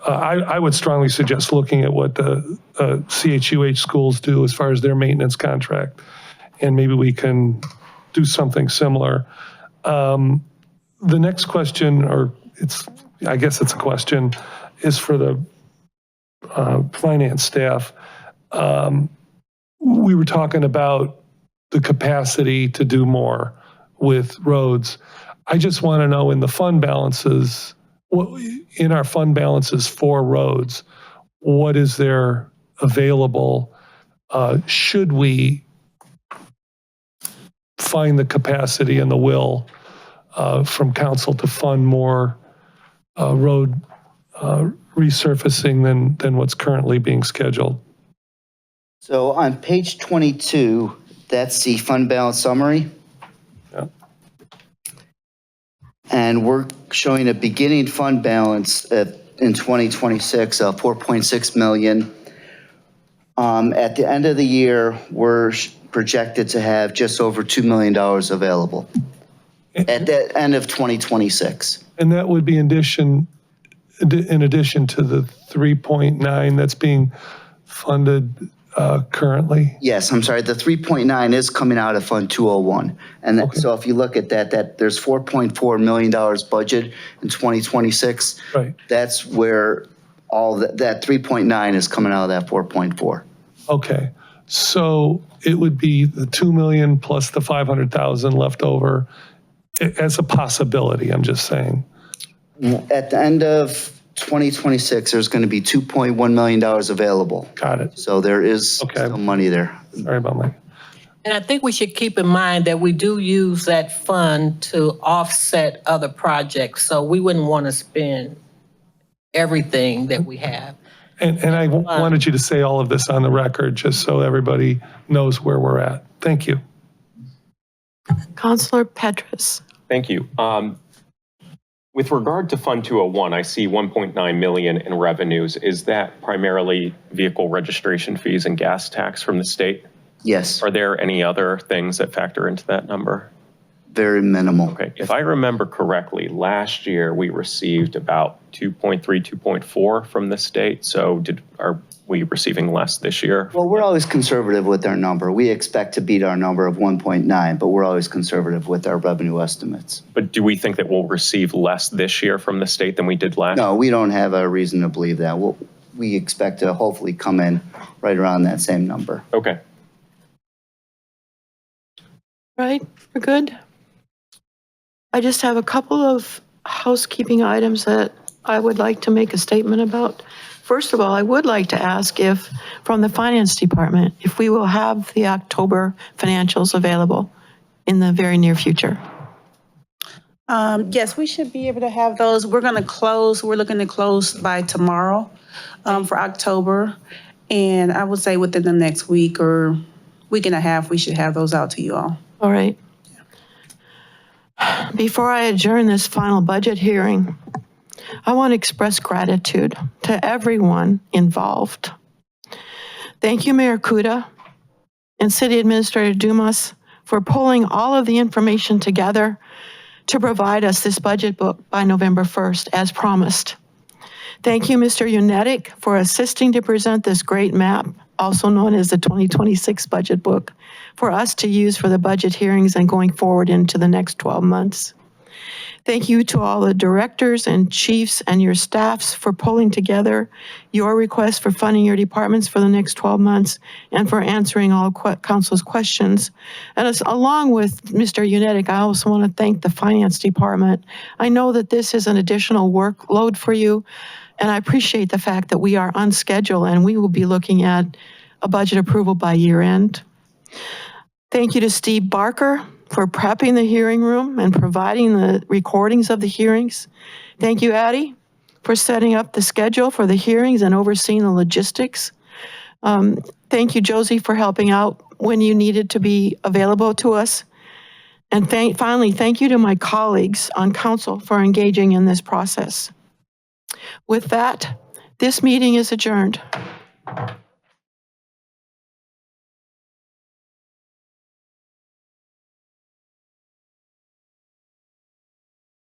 I would strongly suggest looking at what the CHUH schools do as far as their maintenance contract. And maybe we can do something similar. The next question, I guess it's a question, is for the finance staff. We were talking about the capacity to do more with roads. I just want to know in the fund balances, in our fund balances for roads, what is there available? Should we find the capacity and the will from council to fund more road resurfacing than what's currently being scheduled? So on page 22, that's the fund balance summary. Yeah. And we're showing a beginning fund balance in 2026 of 4.6 million. At the end of the year, we're projected to have just over $2 million available at the end of 2026. And that would be in addition to the 3.9 that's being funded currently? Yes, I'm sorry. The 3.9 is coming out of Fund 201. And Okay. so if you look at that there's $4.4 million budget in 2026. Right. That's where all that 3.9 is coming out of that 4.4. Okay. So it would be the 2 million plus the 500,000 left over as a possibility, I'm just saying. At the end of 2026, there's going to be $2.1 million available. Got it. So there is Okay. still money there. Sorry about my. And I think we should keep in mind that we do use that fund to offset other projects. So we wouldn't want to spend everything that we have. And I wanted you to say all of this on the record, just so everybody knows where we're at. Thank you. Councilor Petrus. Thank you. With regard to Fund 201, I see 1.9 million in revenues. Is that primarily vehicle registration fees and gas tax from the state? Yes, Are there any other things that factor into that number? very minimal. Okay, if I remember correctly, last year we received about 2.3, 2.4 from the state. So are we receiving less this year? Well, we're always conservative with our number. We expect to beat our number of 1.9, but we're always conservative with our revenue estimates. But do we think that we'll receive less this year from the state than we did last? No, we don't have a reason to believe that. We expect to hopefully come in right around that same number. Okay. Right, we're good. I just have a couple of housekeeping items that I would like to make a statement about. First of all, I would like to ask if, from the Finance Department, if we will have the October financials available in the very near future. Yes, we should be able to have those. We're looking to close by tomorrow for October. And I would say within the next week or week and a half, we should have those out to you all. All right. Before I adjourn this final budget hearing, I want to express gratitude to everyone involved. Thank you, Mayor Kuda and City Administrator Dumas, for pulling all of the information together to provide us this budget book by November 1st, as promised. Thank you, Mr. Unetic, for assisting to present this great map, also known as the 2026 budget book, for us to use for the budget hearings and going forward into the next 12 months. Thank you to all the directors and chiefs and your staffs for pulling together your requests for funding your departments for the next 12 months and for answering all council's questions. And along with Mr. Unetic, I also want to thank the Finance Department. I know that this is an additional workload for you, and I appreciate the fact that we are on schedule and we will be looking at a budget approval by year end. Thank you to Steve Barker for prepping the hearing room and providing the recordings of the hearings. Thank you, Addie, for setting up the schedule for the hearings and overseeing the logistics. Thank you, Josie, for helping out when you needed to be available to us. And finally, thank you to my colleagues on council for engaging in this process. With that, this meeting is adjourned.